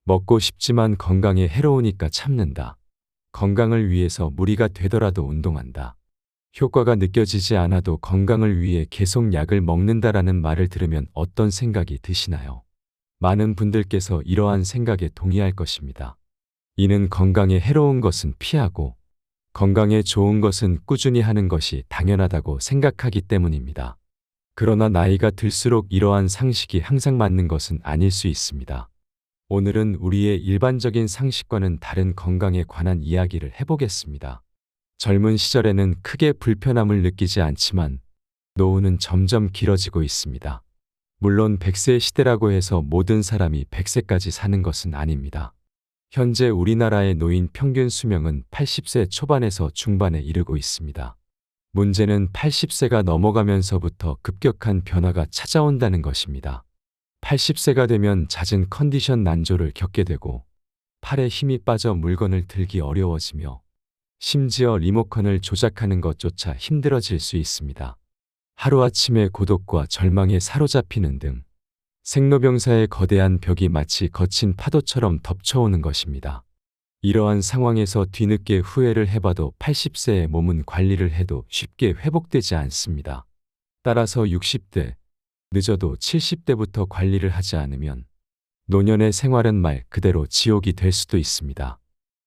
먹고 싶지만 건강에 해로우니까 참는다. 건강을 위해서 무리가 되더라도 운동한다. 효과가 느껴지지 않아도 건강을 위해 계속 약을 먹는다라는 말을 들으면 어떤 생각이 드시나요? 많은 분들께서 이러한 생각에 동의할 것입니다. 이는 건강에 해로운 것은 피하고 건강에 좋은 것은 꾸준히 하는 것이 당연하다고 생각하기 때문입니다. 그러나 나이가 들수록 이러한 상식이 항상 맞는 것은 아닐 수 있습니다. 오늘은 우리의 일반적인 상식과는 다른 건강에 관한 이야기를 해보겠습니다. 젊은 시절에는 크게 불편함을 느끼지 않지만 노후는 점점 길어지고 있습니다. 물론 100세 시대라고 해서 모든 사람이 100세까지 사는 것은 아닙니다. 현재 우리나라의 노인 평균 수명은 80세 초반에서 중반에 이르고 있습니다. 문제는 80세가 넘어가면서부터 급격한 변화가 찾아온다는 것입니다. 80세가 되면 잦은 컨디션 난조를 겪게 되고 팔에 힘이 빠져 물건을 들기 어려워지며 심지어 리모컨을 조작하는 것조차 힘들어질 수 있습니다. 하루아침에 고독과 절망에 사로잡히는 등 생로병사의 거대한 벽이 마치 거친 파도처럼 덮쳐오는 것입니다. 이러한 상황에서 뒤늦게 후회를 해봐도 80세의 몸은 관리를 해도 쉽게 회복되지 않습니다. 따라서 60대, 늦어도 70대부터 관리를 하지 않으면 노년의 생활은 말 그대로 지옥이 될 수도 있습니다.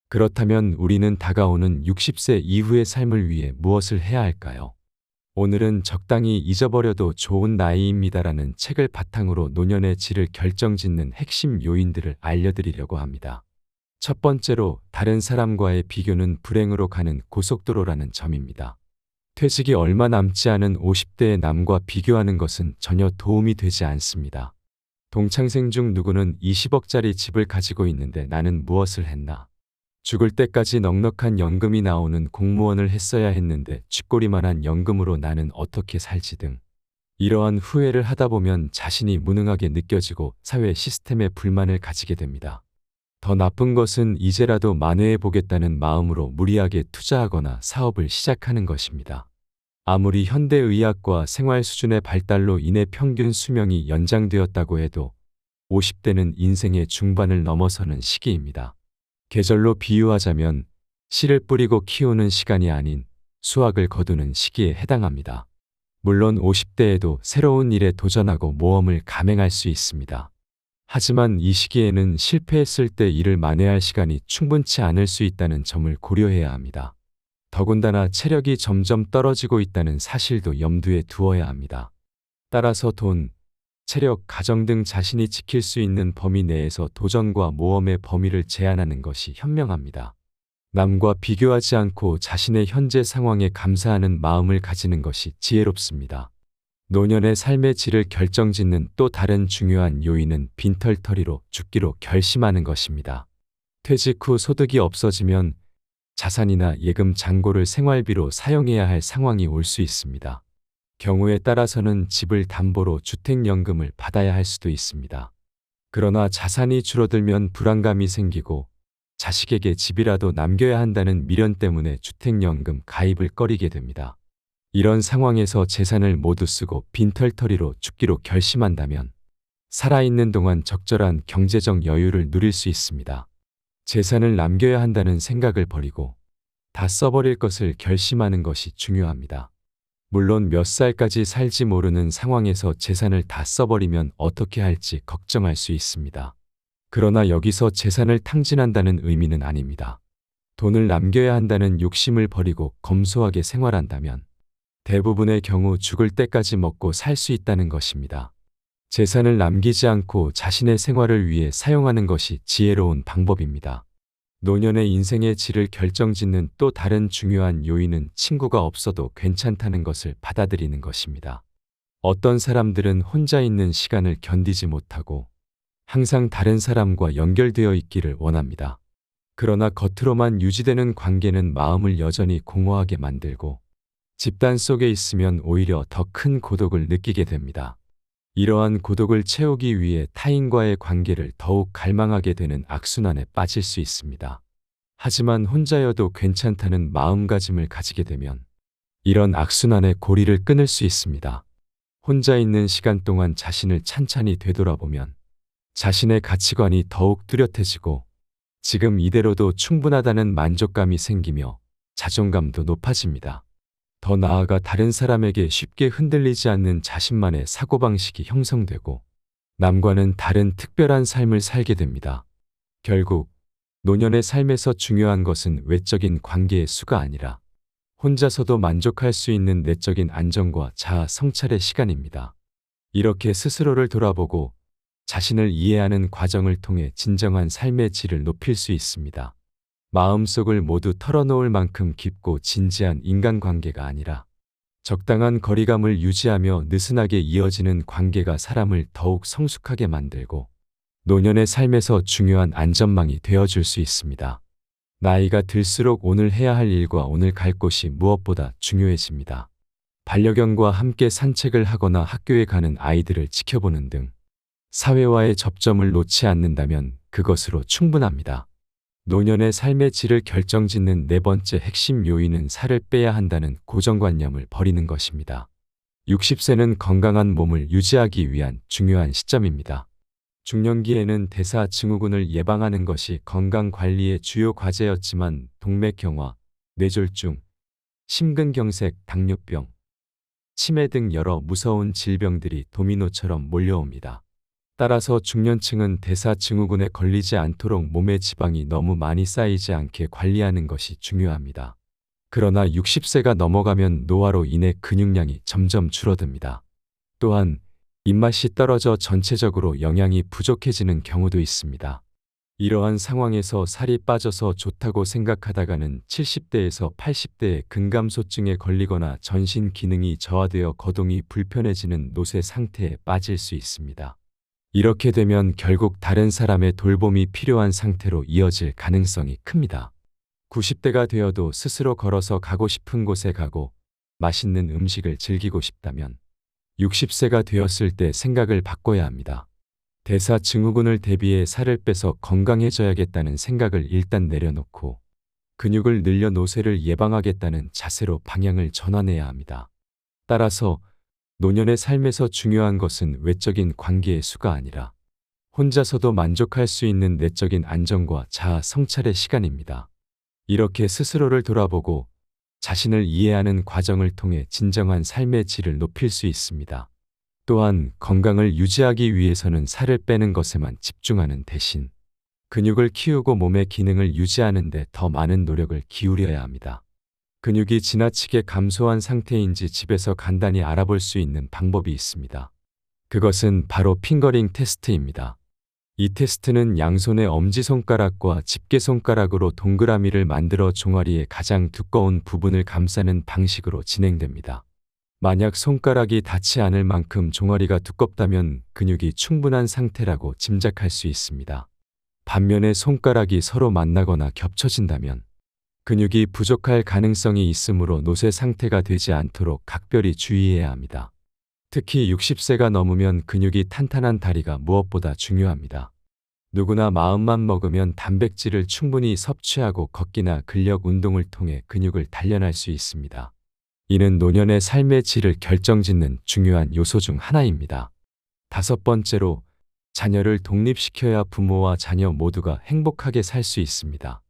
그렇다면 우리는 다가오는 60세 이후의 삶을 위해 무엇을 해야 할까요? 오늘은 적당히 잊어버려도 좋은 나이입니다라는 책을 바탕으로 노년의 질을 결정짓는 핵심 요인들을 알려드리려고 합니다. 첫 번째로 다른 사람과의 비교는 불행으로 가는 고속도로라는 점입니다. 퇴직이 얼마 남지 않은 50대의 남과 비교하는 것은 전혀 도움이 되지 않습니다. 동창생 중 누구는 20억짜리 집을 가지고 있는데 나는 무엇을 했나? 죽을 때까지 넉넉한 연금이 나오는 공무원을 했어야 했는데 쥐꼬리만한 연금으로 나는 어떻게 살지 등 이러한 후회를 하다 보면 자신이 무능하게 느껴지고 사회 시스템에 불만을 가지게 됩니다. 더 나쁜 것은 이제라도 만회해 보겠다는 마음으로 무리하게 투자하거나 사업을 시작하는 것입니다. 아무리 현대의학과 생활 수준의 발달로 인해 평균 수명이 연장되었다고 해도 50대는 인생의 중반을 넘어서는 시기입니다. 계절로 비유하자면 씨를 뿌리고 키우는 시간이 아닌 수확을 거두는 시기에 해당합니다. 물론 50대에도 새로운 일에 도전하고 모험을 감행할 수 있습니다. 하지만 이 시기에는 실패했을 때 일을 만회할 시간이 충분치 않을 수 있다는 점을 고려해야 합니다. 더군다나 체력이 점점 떨어지고 있다는 사실도 염두에 두어야 합니다. 따라서 돈, 체력, 가정 등 자신이 지킬 수 있는 범위 내에서 도전과 모험의 범위를 제한하는 것이 현명합니다. 남과 비교하지 않고 자신의 현재 상황에 감사하는 마음을 가지는 것이 지혜롭습니다. 노년의 삶의 질을 결정짓는 또 다른 중요한 요인은 빈털터리로 죽기로 결심하는 것입니다. 퇴직 후 소득이 없어지면 자산이나 예금 잔고를 생활비로 사용해야 할 상황이 올 수 있습니다. 경우에 따라서는 집을 담보로 주택연금을 받아야 할 수도 있습니다. 그러나 자산이 줄어들면 불안감이 생기고 자식에게 집이라도 남겨야 한다는 미련 때문에 주택연금 가입을 꺼리게 됩니다. 이런 상황에서 재산을 모두 쓰고 빈털터리로 죽기로 결심한다면 살아있는 동안 적절한 경제적 여유를 누릴 수 있습니다. 재산을 남겨야 한다는 생각을 버리고 다 써버릴 것을 결심하는 것이 중요합니다. 물론 몇 살까지 살지 모르는 상황에서 재산을 다 써버리면 어떻게 할지 걱정할 수 있습니다. 그러나 여기서 재산을 탕진한다는 의미는 아닙니다. 돈을 남겨야 한다는 욕심을 버리고 검소하게 생활한다면 대부분의 경우 죽을 때까지 먹고 살 수 있다는 것입니다. 재산을 남기지 않고 자신의 생활을 위해 사용하는 것이 지혜로운 방법입니다. 노년의 인생의 질을 결정짓는 또 다른 중요한 요인은 친구가 없어도 괜찮다는 것을 받아들이는 것입니다. 어떤 사람들은 혼자 있는 시간을 견디지 못하고 항상 다른 사람과 연결되어 있기를 원합니다. 그러나 겉으로만 유지되는 관계는 마음을 여전히 공허하게 만들고 집단 속에 있으면 오히려 더 큰 고독을 느끼게 됩니다. 이러한 고독을 채우기 위해 타인과의 관계를 더욱 갈망하게 되는 악순환에 빠질 수 있습니다. 하지만 혼자여도 괜찮다는 마음가짐을 가지게 되면 이런 악순환의 고리를 끊을 수 있습니다. 혼자 있는 시간 동안 자신을 찬찬히 되돌아보면 자신의 가치관이 더욱 뚜렷해지고 지금 이대로도 충분하다는 만족감이 생기며 자존감도 높아집니다. 더 나아가 다른 사람에게 쉽게 흔들리지 않는 자신만의 사고방식이 형성되고 남과는 다른 특별한 삶을 살게 됩니다. 결국 노년의 삶에서 중요한 것은 외적인 관계의 수가 아니라 혼자서도 만족할 수 있는 내적인 안정과 자아 성찰의 시간입니다. 이렇게 스스로를 돌아보고 자신을 이해하는 과정을 통해 진정한 삶의 질을 높일 수 있습니다. 마음속을 모두 털어놓을 만큼 깊고 진지한 인간관계가 아니라 적당한 거리감을 유지하며 느슨하게 이어지는 관계가 사람을 더욱 성숙하게 만들고 노년의 삶에서 중요한 안전망이 되어줄 수 있습니다. 나이가 들수록 오늘 해야 할 일과 오늘 갈 곳이 무엇보다 중요해집니다. 반려견과 함께 산책을 하거나 학교에 가는 아이들을 지켜보는 등 사회와의 접점을 놓지 않는다면 그것으로 충분합니다. 노년의 삶의 질을 결정짓는 네 번째 핵심 요인은 살을 빼야 한다는 고정관념을 버리는 것입니다. 60세는 건강한 몸을 유지하기 위한 중요한 시점입니다. 중년기에는 대사증후군을 예방하는 것이 건강관리의 주요 과제였지만 동맥경화, 뇌졸중, 심근경색, 당뇨병, 치매 등 여러 무서운 질병들이 도미노처럼 몰려옵니다. 따라서 중년층은 대사증후군에 걸리지 않도록 몸의 지방이 너무 많이 쌓이지 않게 관리하는 것이 중요합니다. 그러나 60세가 넘어가면 노화로 인해 근육량이 점점 줄어듭니다. 또한 입맛이 떨어져 전체적으로 영양이 부족해지는 경우도 있습니다. 이러한 상황에서 살이 빠져서 좋다고 생각하다가는 70대에서 80대의 근감소증에 걸리거나 전신 기능이 저하되어 거동이 불편해지는 노쇠 상태에 빠질 수 있습니다. 이렇게 되면 결국 다른 사람의 돌봄이 필요한 상태로 이어질 가능성이 큽니다. 90대가 되어도 스스로 걸어서 가고 싶은 곳에 가고 맛있는 음식을 즐기고 싶다면 60세가 되었을 때 생각을 바꿔야 합니다. 대사증후군을 대비해 살을 빼서 건강해져야겠다는 생각을 일단 내려놓고 근육을 늘려 노쇠를 예방하겠다는 자세로 방향을 전환해야 합니다. 따라서 노년의 삶에서 중요한 것은 외적인 관계의 수가 아니라 혼자서도 만족할 수 있는 내적인 안정과 자아 성찰의 시간입니다. 이렇게 스스로를 돌아보고 자신을 이해하는 과정을 통해 진정한 삶의 질을 높일 수 있습니다. 또한 건강을 유지하기 위해서는 살을 빼는 것에만 집중하는 대신 근육을 키우고 몸의 기능을 유지하는 데 더 많은 노력을 기울여야 합니다. 근육이 지나치게 감소한 상태인지 집에서 간단히 알아볼 수 있는 방법이 있습니다. 그것은 바로 핑거링 테스트입니다. 이 테스트는 양손의 엄지손가락과 집게손가락으로 동그라미를 만들어 종아리의 가장 두꺼운 부분을 감싸는 방식으로 진행됩니다. 만약 손가락이 닿지 않을 만큼 종아리가 두껍다면 근육이 충분한 상태라고 짐작할 수 있습니다. 반면에 손가락이 서로 만나거나 겹쳐진다면 근육이 부족할 가능성이 있으므로 노쇠 상태가 되지 않도록 각별히 주의해야 합니다. 특히 60세가 넘으면 근육이 탄탄한 다리가 무엇보다 중요합니다. 누구나 마음만 먹으면 단백질을 충분히 섭취하고 걷기나 근력 운동을 통해 근육을 단련할 수 있습니다. 이는 노년의 삶의 질을 결정짓는 중요한 요소 중 하나입니다. 다섯 번째로, 자녀를 독립시켜야 부모와 자녀 모두가 행복하게 살 수 있습니다.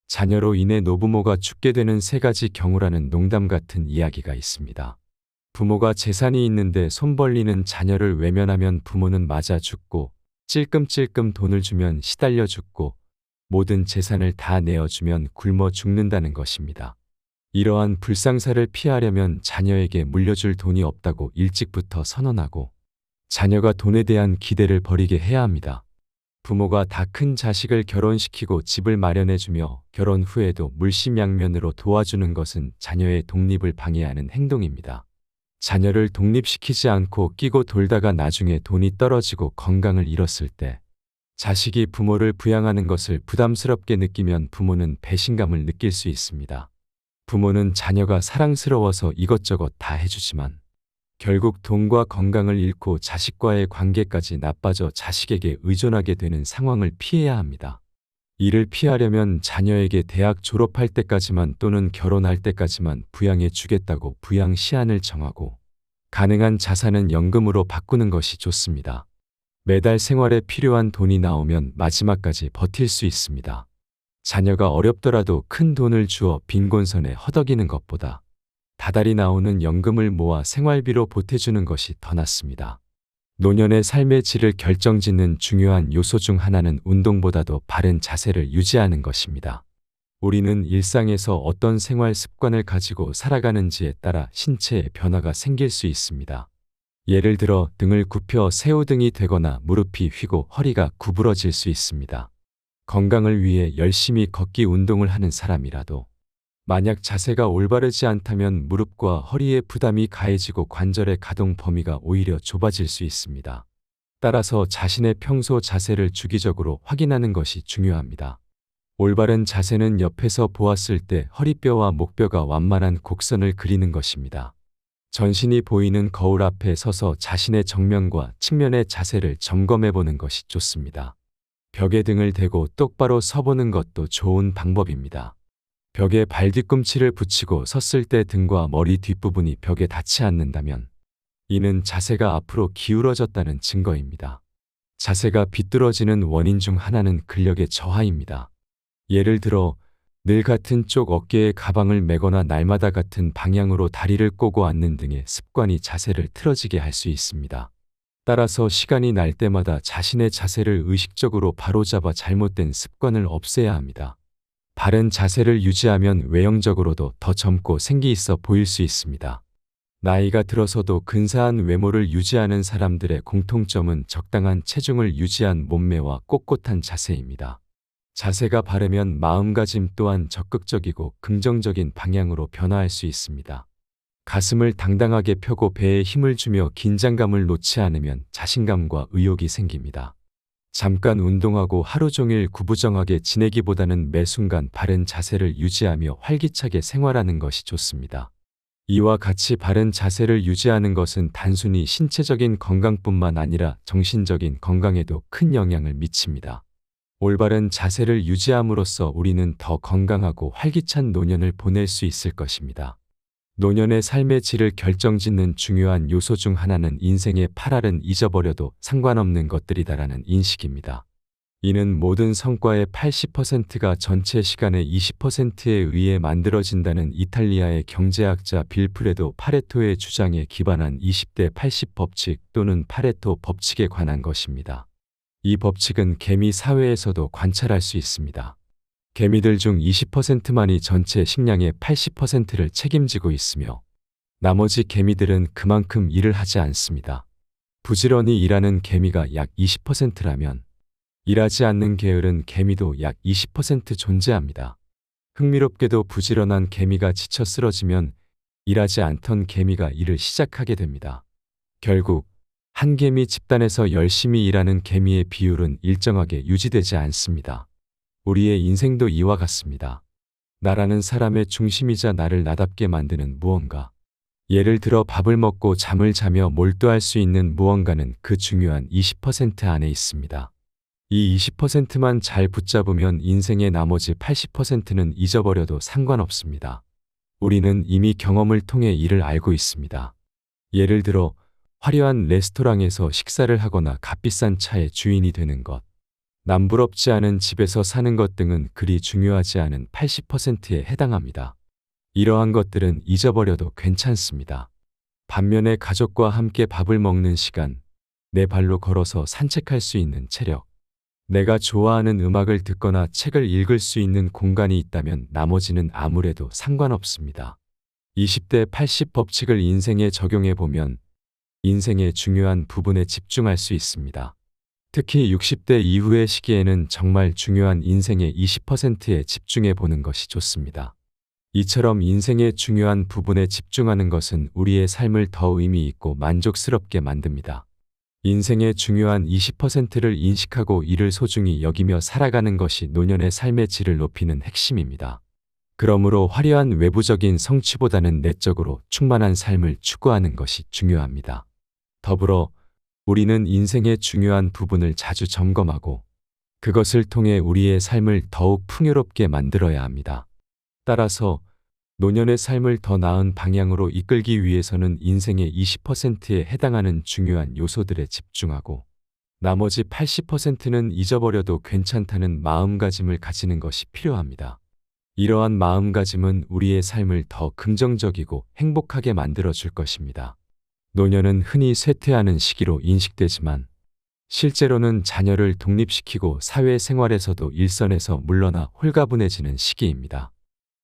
자녀로 인해 노부모가 죽게 되는 세 가지 경우라는 농담 같은 이야기가 있습니다. 부모가 재산이 있는데 손 벌리는 자녀를 외면하면 부모는 맞아 죽고, 찔끔찔끔 돈을 주면 시달려 죽고, 모든 재산을 다 내어주면 굶어 죽는다는 것입니다. 이러한 불상사를 피하려면 자녀에게 물려줄 돈이 없다고 일찍부터 선언하고 자녀가 돈에 대한 기대를 버리게 해야 합니다. 부모가 다 큰 자식을 결혼시키고 집을 마련해주며 결혼 후에도 물심양면으로 도와주는 것은 자녀의 독립을 방해하는 행동입니다. 자녀를 독립시키지 않고 끼고 돌다가 나중에 돈이 떨어지고 건강을 잃었을 때 자식이 부모를 부양하는 것을 부담스럽게 느끼면 부모는 배신감을 느낄 수 있습니다. 부모는 자녀가 사랑스러워서 이것저것 다 해주지만 결국 돈과 건강을 잃고 자식과의 관계까지 나빠져 자식에게 의존하게 되는 상황을 피해야 합니다. 이를 피하려면 자녀에게 대학 졸업할 때까지만 또는 결혼할 때까지만 부양해 주겠다고 부양 시한을 정하고 가능한 자산은 연금으로 바꾸는 것이 좋습니다. 매달 생활에 필요한 돈이 나오면 마지막까지 버틸 수 있습니다. 자녀가 어렵더라도 큰 돈을 주어 빈곤선에 허덕이는 것보다 다달이 나오는 연금을 모아 생활비로 보태주는 것이 더 낫습니다. 노년의 삶의 질을 결정짓는 중요한 요소 중 하나는 운동보다도 바른 자세를 유지하는 것입니다. 우리는 일상에서 어떤 생활 습관을 가지고 살아가는지에 따라 신체에 변화가 생길 수 있습니다. 예를 들어 등을 굽혀 새우등이 되거나 무릎이 휘고 허리가 구부러질 수 있습니다. 건강을 위해 열심히 걷기 운동을 하는 사람이라도 만약 자세가 올바르지 않다면 무릎과 허리에 부담이 가해지고 관절의 가동 범위가 오히려 좁아질 수 있습니다. 따라서 자신의 평소 자세를 주기적으로 확인하는 것이 중요합니다. 올바른 자세는 옆에서 보았을 때 허리뼈와 목뼈가 완만한 곡선을 그리는 것입니다. 전신이 보이는 거울 앞에 서서 자신의 정면과 측면의 자세를 점검해 보는 것이 좋습니다. 벽에 등을 대고 똑바로 서보는 것도 좋은 방법입니다. 벽에 발 뒤꿈치를 붙이고 섰을 때 등과 머리 뒷부분이 벽에 닿지 않는다면 이는 자세가 앞으로 기울어졌다는 증거입니다. 자세가 비뚤어지는 원인 중 하나는 근력의 저하입니다. 예를 들어 늘 같은 쪽 어깨에 가방을 메거나 날마다 같은 방향으로 다리를 꼬고 앉는 등의 습관이 자세를 틀어지게 할 수 있습니다. 따라서 시간이 날 때마다 자신의 자세를 의식적으로 바로잡아 잘못된 습관을 없애야 합니다. 바른 자세를 유지하면 외형적으로도 더 젊고 생기 있어 보일 수 있습니다. 나이가 들어서도 근사한 외모를 유지하는 사람들의 공통점은 적당한 체중을 유지한 몸매와 꼿꼿한 자세입니다. 자세가 바르면 마음가짐 또한 적극적이고 긍정적인 방향으로 변화할 수 있습니다. 가슴을 당당하게 펴고 배에 힘을 주며 긴장감을 놓지 않으면 자신감과 의욕이 생깁니다. 잠깐 운동하고 하루 종일 구부정하게 지내기보다는 매 순간 바른 자세를 유지하며 활기차게 생활하는 것이 좋습니다. 이와 같이 바른 자세를 유지하는 것은 단순히 신체적인 건강뿐만 아니라 정신적인 건강에도 큰 영향을 미칩니다. 올바른 자세를 유지함으로써 우리는 더 건강하고 활기찬 노년을 보낼 수 있을 것입니다. 노년의 삶의 질을 결정짓는 중요한 요소 중 하나는 인생의 8할은 잊어버려도 상관없는 것들이다라는 인식입니다. 이는 모든 성과의 80%가 전체 시간의 20%에 의해 만들어진다는 이탈리아의 경제학자 빌프레도 파레토의 주장에 기반한 20대 80 법칙 또는 파레토 법칙에 관한 것입니다. 이 법칙은 개미 사회에서도 관찰할 수 있습니다. 개미들 중 20%만이 전체 식량의 80%를 책임지고 있으며 나머지 개미들은 그만큼 일을 하지 않습니다. 부지런히 일하는 개미가 약 20%라면 일하지 않는 게으른 개미도 약 20% 존재합니다. 흥미롭게도 부지런한 개미가 지쳐 쓰러지면 일하지 않던 개미가 일을 시작하게 됩니다. 결국 한 개미 집단에서 열심히 일하는 개미의 비율은 일정하게 유지되지 않습니다. 우리의 인생도 이와 같습니다. 나라는 사람의 중심이자 나를 나답게 만드는 무언가. 예를 들어 밥을 먹고 잠을 자며 몰두할 수 있는 무언가는 그 중요한 20% 안에 있습니다. 이 20%만 잘 붙잡으면 인생의 나머지 80%는 잊어버려도 상관없습니다. 우리는 이미 경험을 통해 이를 알고 있습니다. 예를 들어 화려한 레스토랑에서 식사를 하거나 값비싼 차의 주인이 되는 것, 남부럽지 않은 집에서 사는 것 등은 그리 중요하지 않은 80%에 해당합니다. 이러한 것들은 잊어버려도 괜찮습니다. 반면에 가족과 함께 밥을 먹는 시간, 내 발로 걸어서 산책할 수 있는 체력, 내가 좋아하는 음악을 듣거나 책을 읽을 수 있는 공간이 있다면 나머지는 아무래도 상관없습니다. 20대 80 법칙을 인생에 적용해 보면 인생의 중요한 부분에 집중할 수 있습니다. 특히 60대 이후의 시기에는 정말 중요한 인생의 20%에 집중해 보는 것이 좋습니다. 이처럼 인생의 중요한 부분에 집중하는 것은 우리의 삶을 더 의미 있고 만족스럽게 만듭니다. 인생의 중요한 20%를 인식하고 이를 소중히 여기며 살아가는 것이 노년의 삶의 질을 높이는 핵심입니다. 그러므로 화려한 외부적인 성취보다는 내적으로 충만한 삶을 추구하는 것이 중요합니다. 더불어 우리는 인생의 중요한 부분을 자주 점검하고 그것을 통해 우리의 삶을 더욱 풍요롭게 만들어야 합니다. 따라서 노년의 삶을 더 나은 방향으로 이끌기 위해서는 인생의 20%에 해당하는 중요한 요소들에 집중하고 나머지 80%는 잊어버려도 괜찮다는 마음가짐을 가지는 것이 필요합니다. 이러한 마음가짐은 우리의 삶을 더 긍정적이고 행복하게 만들어 줄 것입니다. 노년은 흔히 쇠퇴하는 시기로 인식되지만 실제로는 자녀를 독립시키고 사회생활에서도 일선에서 물러나 홀가분해지는 시기입니다.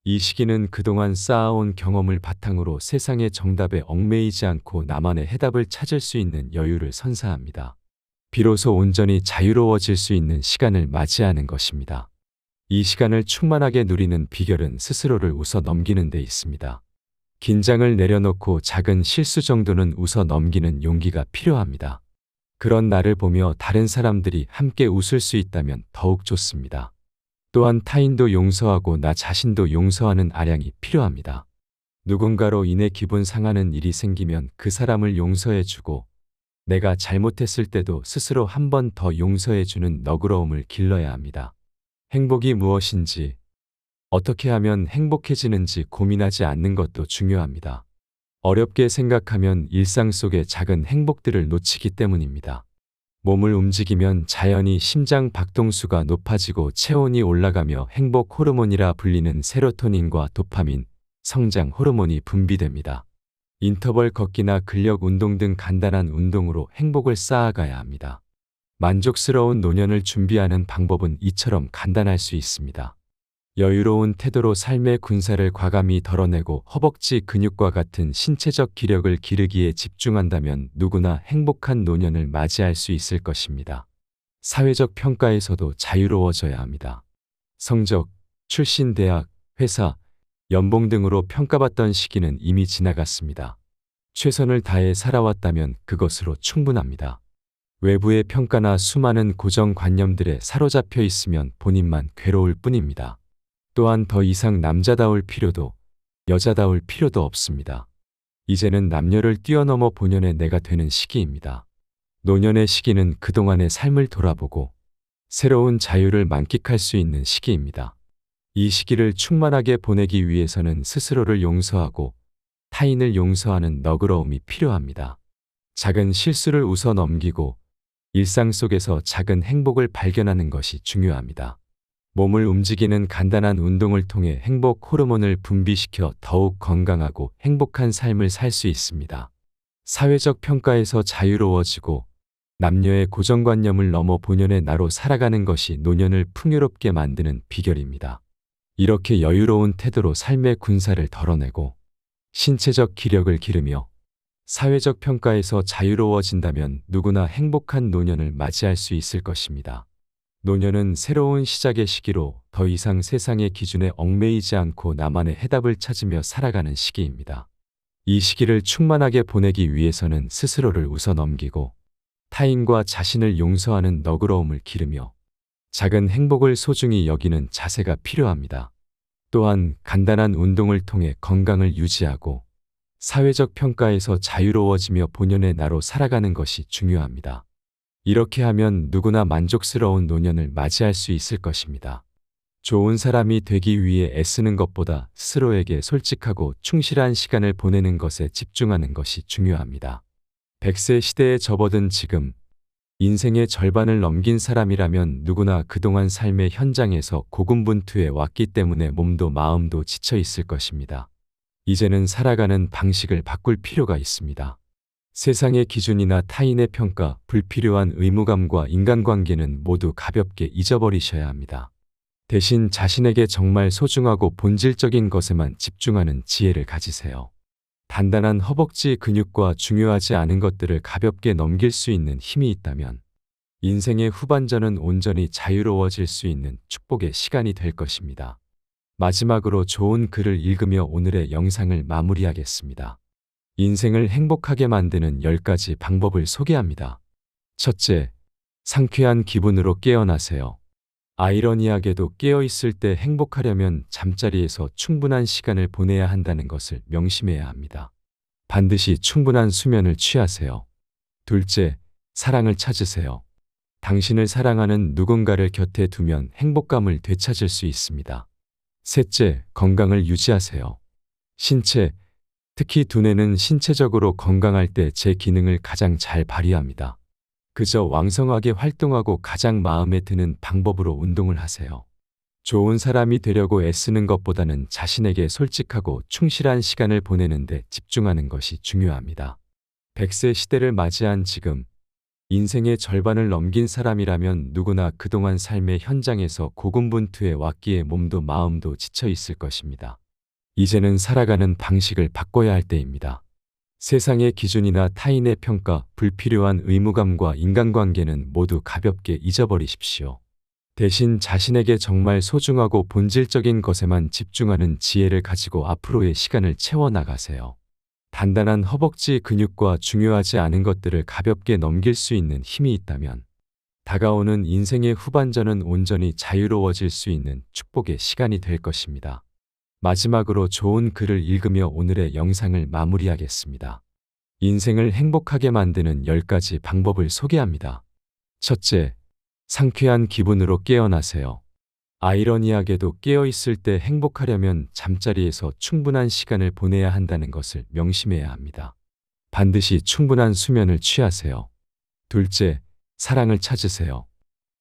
이 시기는 그동안 쌓아온 경험을 바탕으로 세상의 정답에 얽매이지 않고 나만의 해답을 찾을 수 있는 여유를 선사합니다. 비로소 온전히 자유로워질 수 있는 시간을 맞이하는 것입니다. 이 시간을 충만하게 누리는 비결은 스스로를 웃어 넘기는 데 있습니다. 긴장을 내려놓고 작은 실수 정도는 웃어 넘기는 용기가 필요합니다. 그런 나를 보며 다른 사람들이 함께 웃을 수 있다면 더욱 좋습니다. 또한 타인도 용서하고 나 자신도 용서하는 아량이 필요합니다. 누군가로 인해 기분 상하는 일이 생기면 그 사람을 용서해주고 내가 잘못했을 때도 스스로 한 번 더 용서해주는 너그러움을 길러야 합니다. 행복이 무엇인지, 어떻게 하면 행복해지는지 고민하지 않는 것도 중요합니다. 어렵게 생각하면 일상 속의 작은 행복들을 놓치기 때문입니다. 몸을 움직이면 자연히 심장 박동수가 높아지고 체온이 올라가며 행복 호르몬이라 불리는 세로토닌과 도파민, 성장 호르몬이 분비됩니다. 인터벌 걷기나 근력 운동 등 간단한 운동으로 행복을 쌓아가야 합니다. 만족스러운 노년을 준비하는 방법은 이처럼 간단할 수 있습니다. 여유로운 태도로 삶의 군살을 과감히 덜어내고 허벅지 근육과 같은 신체적 기력을 기르기에 집중한다면 누구나 행복한 노년을 맞이할 수 있을 것입니다. 사회적 평가에서도 자유로워져야 합니다. 성적, 출신 대학, 회사, 연봉 등으로 평가받던 시기는 이미 지나갔습니다. 최선을 다해 살아왔다면 그것으로 충분합니다. 외부의 평가나 수많은 고정관념들에 사로잡혀 있으면 본인만 괴로울 뿐입니다. 또한 더 이상 남자다울 필요도 여자다울 필요도 없습니다. 이제는 남녀를 뛰어넘어 본연의 내가 되는 시기입니다. 노년의 시기는 그동안의 삶을 돌아보고 새로운 자유를 만끽할 수 있는 시기입니다. 이 시기를 충만하게 보내기 위해서는 스스로를 용서하고 타인을 용서하는 너그러움이 필요합니다. 작은 실수를 웃어 넘기고 일상 속에서 작은 행복을 발견하는 것이 중요합니다. 몸을 움직이는 간단한 운동을 통해 행복 호르몬을 분비시켜 더욱 건강하고 행복한 삶을 살 수 있습니다. 사회적 평가에서 자유로워지고 남녀의 고정관념을 넘어 본연의 나로 살아가는 것이 노년을 풍요롭게 만드는 비결입니다. 이렇게 여유로운 태도로 삶의 군살을 덜어내고 신체적 기력을 기르며 사회적 평가에서 자유로워진다면 누구나 행복한 노년을 맞이할 수 있을 것입니다. 노년은 새로운 시작의 시기로 더 이상 세상의 기준에 얽매이지 않고 나만의 해답을 찾으며 살아가는 시기입니다. 이 시기를 충만하게 보내기 위해서는 스스로를 웃어 넘기고 타인과 자신을 용서하는 너그러움을 기르며 작은 행복을 소중히 여기는 자세가 필요합니다. 또한 간단한 운동을 통해 건강을 유지하고 사회적 평가에서 자유로워지며 본연의 나로 살아가는 것이 중요합니다. 이렇게 하면 누구나 만족스러운 노년을 맞이할 수 있을 것입니다. 좋은 사람이 되기 위해 애쓰는 것보다 스스로에게 솔직하고 충실한 시간을 보내는 것에 집중하는 것이 중요합니다. 100세 시대에 접어든 지금, 인생의 절반을 넘긴 사람이라면 누구나 그동안 삶의 현장에서 고군분투해 왔기 때문에 몸도 마음도 지쳐 있을 것입니다. 이제는 살아가는 방식을 바꿀 필요가 있습니다. 세상의 기준이나 타인의 평가, 불필요한 의무감과 인간관계는 모두 가볍게 잊어버리셔야 합니다. 대신 자신에게 정말 소중하고 본질적인 것에만 집중하는 지혜를 가지세요. 단단한 허벅지 근육과 중요하지 않은 것들을 가볍게 넘길 수 있는 힘이 있다면 인생의 후반전은 온전히 자유로워질 수 있는 축복의 시간이 될 것입니다. 마지막으로 좋은 글을 읽으며 오늘의 영상을 마무리하겠습니다. 인생을 행복하게 만드는 10가지 방법을 소개합니다. 첫째, 상쾌한 기분으로 깨어나세요. 아이러니하게도 깨어있을 때 행복하려면 잠자리에서 충분한 시간을 보내야 한다는 것을 명심해야 합니다. 반드시 충분한 수면을 취하세요. 둘째, 사랑을 찾으세요. 당신을 사랑하는 누군가를 곁에 두면 행복감을 되찾을 수 있습니다. 셋째, 건강을 유지하세요. 신체, 특히 두뇌는 신체적으로 건강할 때 제 기능을 가장 잘 발휘합니다. 그저 왕성하게 활동하고 가장 마음에 드는 방법으로 운동을 하세요. 좋은 사람이 되려고 애쓰는 것보다는 자신에게 솔직하고 충실한 시간을 보내는 데 집중하는 것이 중요합니다. 100세 시대를 맞이한 지금, 인생의 절반을 넘긴 사람이라면 누구나 그동안 삶의 현장에서 고군분투해 왔기에 몸도 마음도 지쳐 있을 것입니다. 이제는 살아가는 방식을 바꿔야 할 때입니다. 세상의 기준이나 타인의 평가, 불필요한 의무감과 인간관계는 모두 가볍게 잊어버리십시오. 대신 자신에게 정말 소중하고 본질적인 것에만 집중하는 지혜를 가지고 앞으로의 시간을 채워나가세요. 단단한 허벅지 근육과 중요하지 않은 것들을 가볍게 넘길 수 있는 힘이 있다면 다가오는 인생의 후반전은 온전히 자유로워질 수 있는 축복의 시간이 될 것입니다. 마지막으로 좋은 글을 읽으며 오늘의 영상을 마무리하겠습니다. 인생을 행복하게 만드는 10가지 방법을 소개합니다. 첫째, 상쾌한 기분으로 깨어나세요. 아이러니하게도 깨어있을 때 행복하려면 잠자리에서 충분한 시간을 보내야 한다는 것을 명심해야 합니다. 반드시 충분한 수면을 취하세요. 둘째, 사랑을 찾으세요.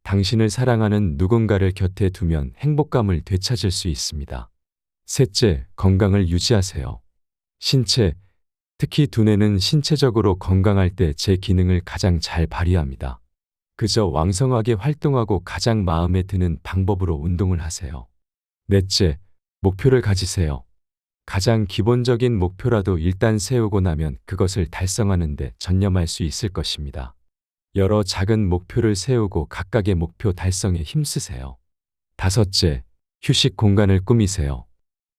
당신을 사랑하는 누군가를 곁에 두면 행복감을 되찾을 수 있습니다. 셋째, 건강을 유지하세요. 신체, 특히 두뇌는 신체적으로 건강할 때 제 기능을 가장 잘 발휘합니다. 그저 왕성하게 활동하고 가장 마음에 드는 방법으로 운동을 하세요. 넷째, 목표를 가지세요. 가장 기본적인 목표라도 일단 세우고 나면 그것을 달성하는 데 전념할 수 있을 것입니다. 여러 작은 목표를 세우고 각각의 목표 달성에 힘쓰세요. 다섯째, 휴식 공간을 꾸미세요.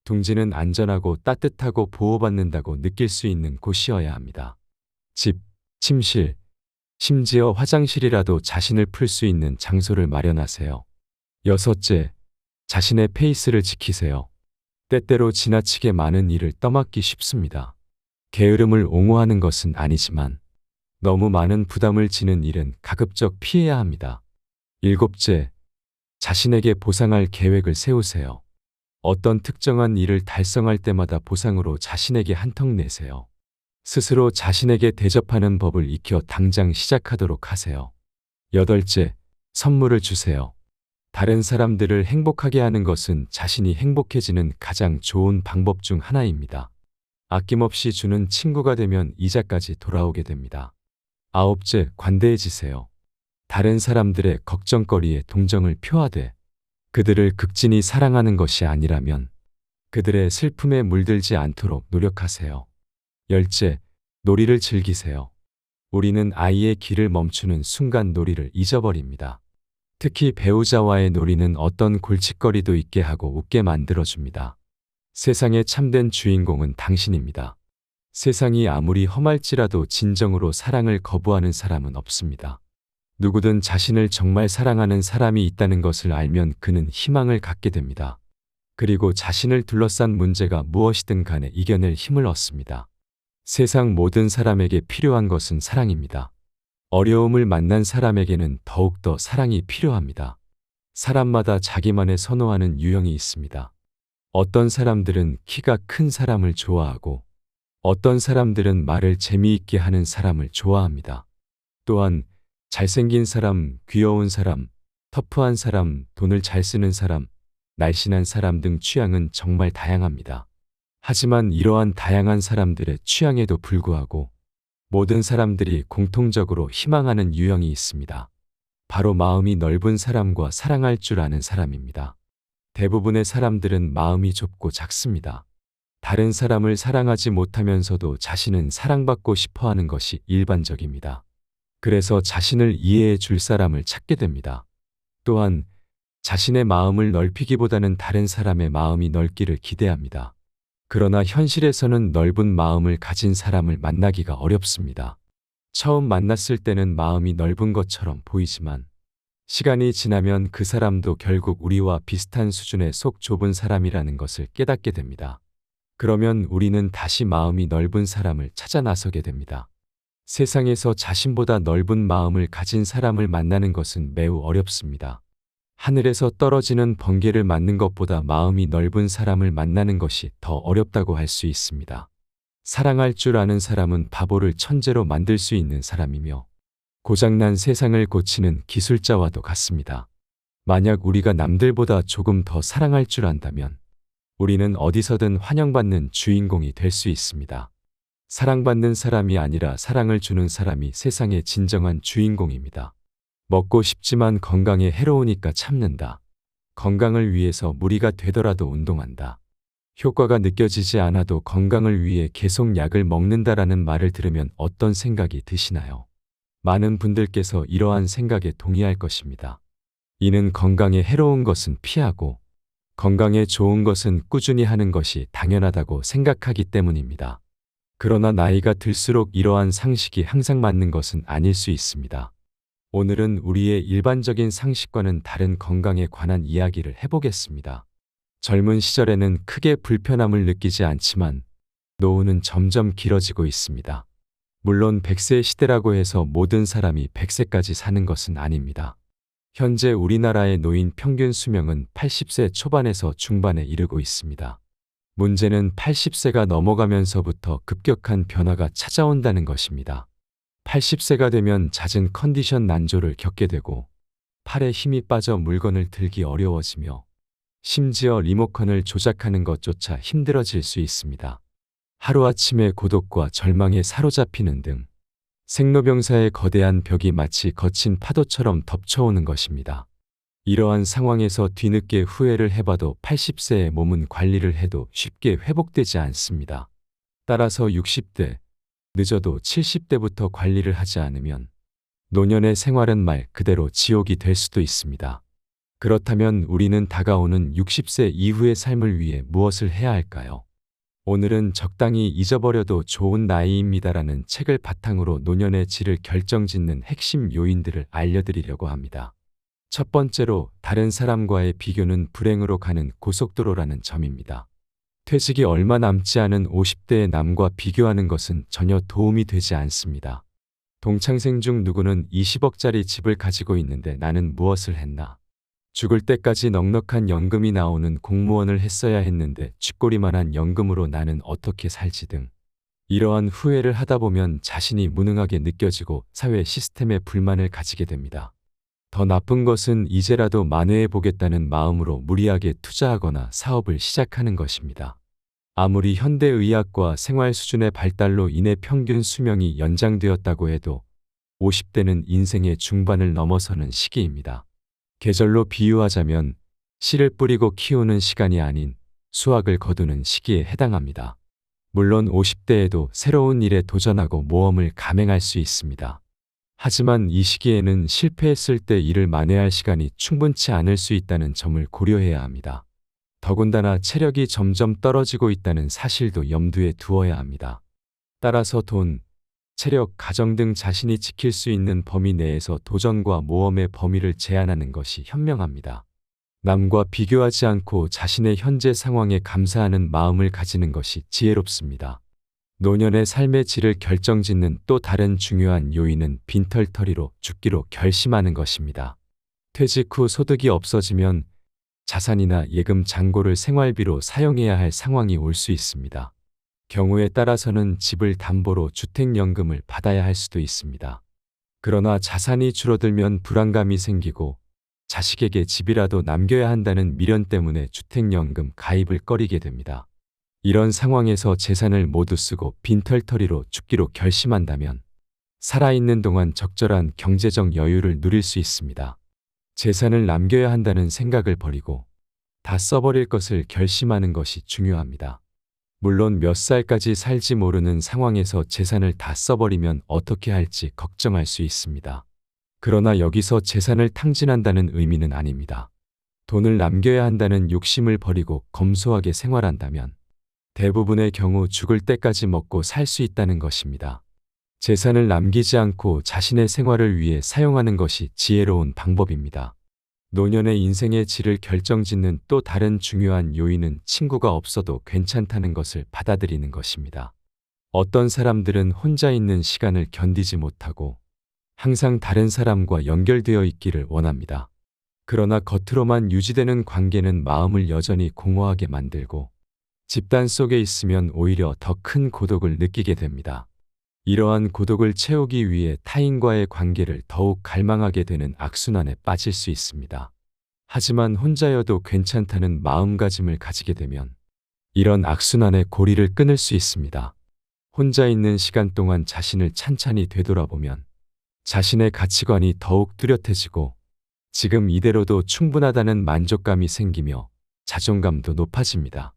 둥지는 안전하고 따뜻하고 보호받는다고 느낄 수 있는 곳이어야 합니다. 집, 침실, 심지어 화장실이라도 자신을 풀 수 있는 장소를 마련하세요. 여섯째, 자신의 페이스를 지키세요. 때때로 지나치게 많은 일을 떠맡기 쉽습니다. 게으름을 옹호하는 것은 아니지만 너무 많은 부담을 지는 일은 가급적 피해야 합니다. 일곱째, 자신에게 보상할 계획을 세우세요. 어떤 특정한 일을 달성할 때마다 보상으로 자신에게 한턱 내세요. 스스로 자신에게 대접하는 법을 익혀 당장 시작하도록 하세요. 여덟째, 선물을 주세요. 다른 사람들을 행복하게 하는 것은 자신이 행복해지는 가장 좋은 방법 중 하나입니다. 아낌없이 주는 친구가 되면 이자까지 돌아오게 됩니다. 아홉째, 관대해지세요. 다른 사람들의 걱정거리에 동정을 표하되 그들을 극진히 사랑하는 것이 아니라면 그들의 슬픔에 물들지 않도록 노력하세요. 열째, 놀이를 즐기세요. 우리는 아이의 길을 멈추는 순간 놀이를 잊어버립니다. 특히 배우자와의 놀이는 어떤 골칫거리도 있게 하고 웃게 만들어줍니다. 세상의 참된 주인공은 당신입니다. 세상이 아무리 험할지라도 진정으로 사랑을 거부하는 사람은 없습니다. 누구든 자신을 정말 사랑하는 사람이 있다는 것을 알면 그는 희망을 갖게 됩니다. 그리고 자신을 둘러싼 문제가 무엇이든 간에 이겨낼 힘을 얻습니다. 세상 모든 사람에게 필요한 것은 사랑입니다. 어려움을 만난 사람에게는 더욱더 사랑이 필요합니다. 사람마다 자기만의 선호하는 유형이 있습니다. 어떤 사람들은 키가 큰 사람을 좋아하고 어떤 사람들은 말을 재미있게 하는 사람을 좋아합니다. 또한 잘생긴 사람, 귀여운 사람, 터프한 사람, 돈을 잘 쓰는 사람, 날씬한 사람 등 취향은 정말 다양합니다. 하지만 이러한 다양한 사람들의 취향에도 불구하고 모든 사람들이 공통적으로 희망하는 유형이 있습니다. 바로 마음이 넓은 사람과 사랑할 줄 아는 사람입니다. 대부분의 사람들은 마음이 좁고 작습니다. 다른 사람을 사랑하지 못하면서도 자신은 사랑받고 싶어 하는 것이 일반적입니다. 그래서 자신을 이해해 줄 사람을 찾게 됩니다. 또한 자신의 마음을 넓히기보다는 다른 사람의 마음이 넓기를 기대합니다. 그러나 현실에서는 넓은 마음을 가진 사람을 만나기가 어렵습니다. 처음 만났을 때는 마음이 넓은 것처럼 보이지만 시간이 지나면 그 사람도 결국 우리와 비슷한 수준의 속 좁은 사람이라는 것을 깨닫게 됩니다. 그러면 우리는 다시 마음이 넓은 사람을 찾아 나서게 됩니다. 세상에서 자신보다 넓은 마음을 가진 사람을 만나는 것은 매우 어렵습니다. 하늘에서 떨어지는 번개를 맞는 것보다 마음이 넓은 사람을 만나는 것이 더 어렵다고 할 수 있습니다. 사랑할 줄 아는 사람은 바보를 천재로 만들 수 있는 사람이며 고장난 세상을 고치는 기술자와도 같습니다. 만약 우리가 남들보다 조금 더 사랑할 줄 안다면 우리는 어디서든 환영받는 주인공이 될 수 있습니다. 사랑받는 사람이 아니라 사랑을 주는 사람이 세상의 진정한 주인공입니다. 먹고 싶지만 건강에 해로우니까 참는다. 건강을 위해서 무리가 되더라도 운동한다. 효과가 느껴지지 않아도 건강을 위해 계속 약을 먹는다라는 말을 들으면 어떤 생각이 드시나요? 많은 분들께서 이러한 생각에 동의할 것입니다. 이는 건강에 해로운 것은 피하고 건강에 좋은 것은 꾸준히 하는 것이 당연하다고 생각하기 때문입니다. 그러나 나이가 들수록 이러한 상식이 항상 맞는 것은 아닐 수 있습니다. 오늘은 우리의 일반적인 상식과는 다른 건강에 관한 이야기를 해보겠습니다. 젊은 시절에는 크게 불편함을 느끼지 않지만 노후는 점점 길어지고 있습니다. 물론 100세 시대라고 해서 모든 사람이 100세까지 사는 것은 아닙니다. 현재 우리나라의 노인 평균 수명은 80세 초반에서 중반에 이르고 있습니다. 문제는 80세가 넘어가면서부터 급격한 변화가 찾아온다는 것입니다. 80세가 되면 잦은 컨디션 난조를 겪게 되고 팔에 힘이 빠져 물건을 들기 어려워지며 심지어 리모컨을 조작하는 것조차 힘들어질 수 있습니다. 하루아침에 고독과 절망에 사로잡히는 등 생로병사의 거대한 벽이 마치 거친 파도처럼 덮쳐오는 것입니다. 이러한 상황에서 뒤늦게 후회를 해봐도 80세의 몸은 관리를 해도 쉽게 회복되지 않습니다. 따라서 60대, 늦어도 70대부터 관리를 하지 않으면 노년의 생활은 말 그대로 지옥이 될 수도 있습니다. 그렇다면 우리는 다가오는 60세 이후의 삶을 위해 무엇을 해야 할까요? 오늘은 적당히 잊어버려도 좋은 나이입니다라는 책을 바탕으로 노년의 질을 결정짓는 핵심 요인들을 알려드리려고 합니다. 첫 번째로 다른 사람과의 비교는 불행으로 가는 고속도로라는 점입니다. 퇴직이 얼마 남지 않은 50대의 남과 비교하는 것은 전혀 도움이 되지 않습니다. 동창생 중 누구는 20억짜리 집을 가지고 있는데 나는 무엇을 했나? 죽을 때까지 넉넉한 연금이 나오는 공무원을 했어야 했는데 쥐꼬리만한 연금으로 나는 어떻게 살지 등 이러한 후회를 하다 보면 자신이 무능하게 느껴지고 사회 시스템에 불만을 가지게 됩니다. 더 나쁜 것은 이제라도 만회해 보겠다는 마음으로 무리하게 투자하거나 사업을 시작하는 것입니다. 아무리 현대의학과 생활 수준의 발달로 인해 평균 수명이 연장되었다고 해도 50대는 인생의 중반을 넘어서는 시기입니다. 계절로 비유하자면 씨를 뿌리고 키우는 시간이 아닌 수확을 거두는 시기에 해당합니다. 물론 50대에도 새로운 일에 도전하고 모험을 감행할 수 있습니다. 하지만 이 시기에는 실패했을 때 일을 만회할 시간이 충분치 않을 수 있다는 점을 고려해야 합니다. 더군다나 체력이 점점 떨어지고 있다는 사실도 염두에 두어야 합니다. 따라서 돈, 체력, 가정 등 자신이 지킬 수 있는 범위 내에서 도전과 모험의 범위를 제한하는 것이 현명합니다. 남과 비교하지 않고 자신의 현재 상황에 감사하는 마음을 가지는 것이 지혜롭습니다. 노년의 삶의 질을 결정짓는 또 다른 중요한 요인은 빈털터리로 죽기로 결심하는 것입니다. 퇴직 후 소득이 없어지면 자산이나 예금 잔고를 생활비로 사용해야 할 상황이 올 수 있습니다. 경우에 따라서는 집을 담보로 주택연금을 받아야 할 수도 있습니다. 그러나 자산이 줄어들면 불안감이 생기고 자식에게 집이라도 남겨야 한다는 미련 때문에 주택연금 가입을 꺼리게 됩니다. 이런 상황에서 재산을 모두 쓰고 빈털터리로 죽기로 결심한다면 살아있는 동안 적절한 경제적 여유를 누릴 수 있습니다. 재산을 남겨야 한다는 생각을 버리고 다 써버릴 것을 결심하는 것이 중요합니다. 물론 몇 살까지 살지 모르는 상황에서 재산을 다 써버리면 어떻게 할지 걱정할 수 있습니다. 그러나 여기서 재산을 탕진한다는 의미는 아닙니다. 돈을 남겨야 한다는 욕심을 버리고 검소하게 생활한다면 대부분의 경우 죽을 때까지 먹고 살 수 있다는 것입니다. 재산을 남기지 않고 자신의 생활을 위해 사용하는 것이 지혜로운 방법입니다. 노년의 인생의 질을 결정짓는 또 다른 중요한 요인은 친구가 없어도 괜찮다는 것을 받아들이는 것입니다. 어떤 사람들은 혼자 있는 시간을 견디지 못하고 항상 다른 사람과 연결되어 있기를 원합니다. 그러나 겉으로만 유지되는 관계는 마음을 여전히 공허하게 만들고 집단 속에 있으면 오히려 더 큰 고독을 느끼게 됩니다. 이러한 고독을 채우기 위해 타인과의 관계를 더욱 갈망하게 되는 악순환에 빠질 수 있습니다. 하지만 혼자여도 괜찮다는 마음가짐을 가지게 되면 이런 악순환의 고리를 끊을 수 있습니다. 혼자 있는 시간 동안 자신을 찬찬히 되돌아보면 자신의 가치관이 더욱 뚜렷해지고 지금 이대로도 충분하다는 만족감이 생기며 자존감도 높아집니다.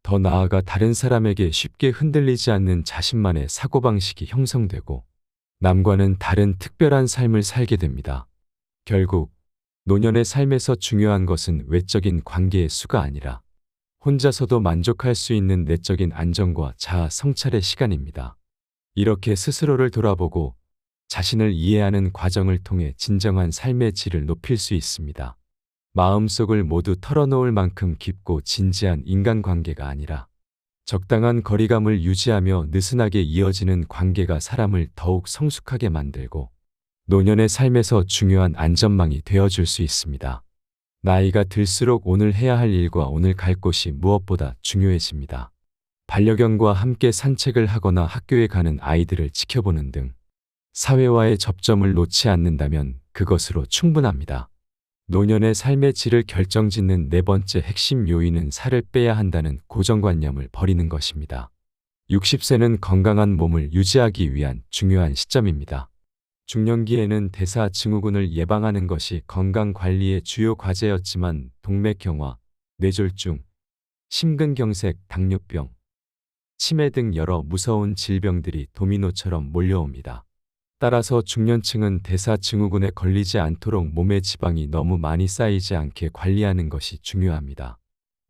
더 나아가 다른 사람에게 쉽게 흔들리지 않는 자신만의 사고방식이 형성되고 남과는 다른 특별한 삶을 살게 됩니다. 결국 노년의 삶에서 중요한 것은 외적인 관계의 수가 아니라 혼자서도 만족할 수 있는 내적인 안정과 자아 성찰의 시간입니다. 이렇게 스스로를 돌아보고 자신을 이해하는 과정을 통해 진정한 삶의 질을 높일 수 있습니다. 마음속을 모두 털어놓을 만큼 깊고 진지한 인간관계가 아니라 적당한 거리감을 유지하며 느슨하게 이어지는 관계가 사람을 더욱 성숙하게 만들고 노년의 삶에서 중요한 안전망이 되어줄 수 있습니다. 나이가 들수록 오늘 해야 할 일과 오늘 갈 곳이 무엇보다 중요해집니다. 반려견과 함께 산책을 하거나 학교에 가는 아이들을 지켜보는 등 사회와의 접점을 놓지 않는다면 그것으로 충분합니다. 노년의 삶의 질을 결정짓는 네 번째 핵심 요인은 살을 빼야 한다는 고정관념을 버리는 것입니다. 60세는 건강한 몸을 유지하기 위한 중요한 시점입니다. 중년기에는 대사증후군을 예방하는 것이 건강관리의 주요 과제였지만 동맥경화, 뇌졸중, 심근경색, 당뇨병, 치매 등 여러 무서운 질병들이 도미노처럼 몰려옵니다. 따라서 중년층은 대사증후군에 걸리지 않도록 몸의 지방이 너무 많이 쌓이지 않게 관리하는 것이 중요합니다.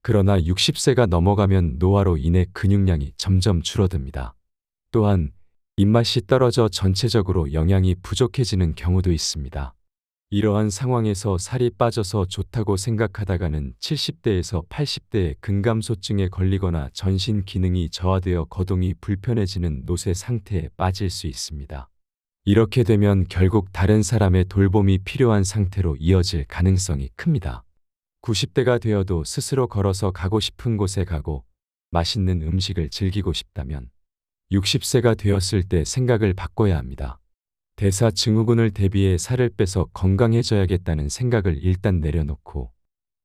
그러나 60세가 넘어가면 노화로 인해 근육량이 점점 줄어듭니다. 또한 입맛이 떨어져 전체적으로 영양이 부족해지는 경우도 있습니다. 이러한 상황에서 살이 빠져서 좋다고 생각하다가는 70대에서 80대의 근감소증에 걸리거나 전신 기능이 저하되어 거동이 불편해지는 노쇠 상태에 빠질 수 있습니다. 이렇게 되면 결국 다른 사람의 돌봄이 필요한 상태로 이어질 가능성이 큽니다. 90대가 되어도 스스로 걸어서 가고 싶은 곳에 가고 맛있는 음식을 즐기고 싶다면 60세가 되었을 때 생각을 바꿔야 합니다. 대사증후군을 대비해 살을 빼서 건강해져야겠다는 생각을 일단 내려놓고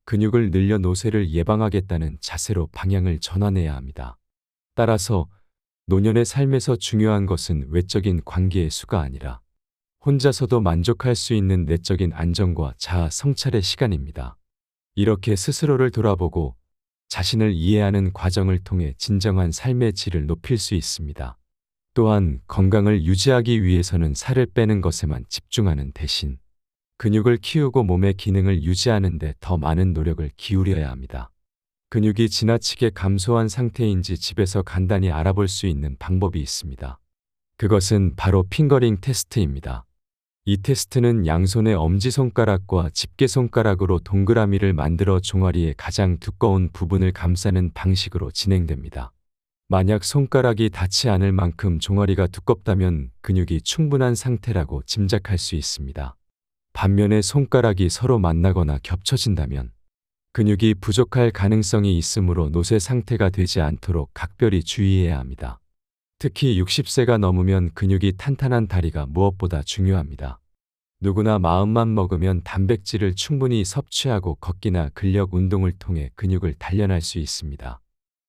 근육을 늘려 노쇠를 예방하겠다는 자세로 방향을 전환해야 합니다. 따라서 노년의 삶에서 중요한 것은 외적인 관계의 수가 아니라 혼자서도 만족할 수 있는 내적인 안정과 자아 성찰의 시간입니다. 이렇게 스스로를 돌아보고 자신을 이해하는 과정을 통해 진정한 삶의 질을 높일 수 있습니다. 또한 건강을 유지하기 위해서는 살을 빼는 것에만 집중하는 대신 근육을 키우고 몸의 기능을 유지하는 데 더 많은 노력을 기울여야 합니다. 근육이 지나치게 감소한 상태인지 집에서 간단히 알아볼 수 있는 방법이 있습니다. 그것은 바로 핑거링 테스트입니다. 이 테스트는 양손의 엄지손가락과 집게손가락으로 동그라미를 만들어 종아리의 가장 두꺼운 부분을 감싸는 방식으로 진행됩니다. 만약 손가락이 닿지 않을 만큼 종아리가 두껍다면 근육이 충분한 상태라고 짐작할 수 있습니다. 반면에 손가락이 서로 만나거나 겹쳐진다면 근육이 부족할 가능성이 있으므로 노쇠 상태가 되지 않도록 각별히 주의해야 합니다. 특히 60세가 넘으면 근육이 탄탄한 다리가 무엇보다 중요합니다. 누구나 마음만 먹으면 단백질을 충분히 섭취하고 걷기나 근력 운동을 통해 근육을 단련할 수 있습니다.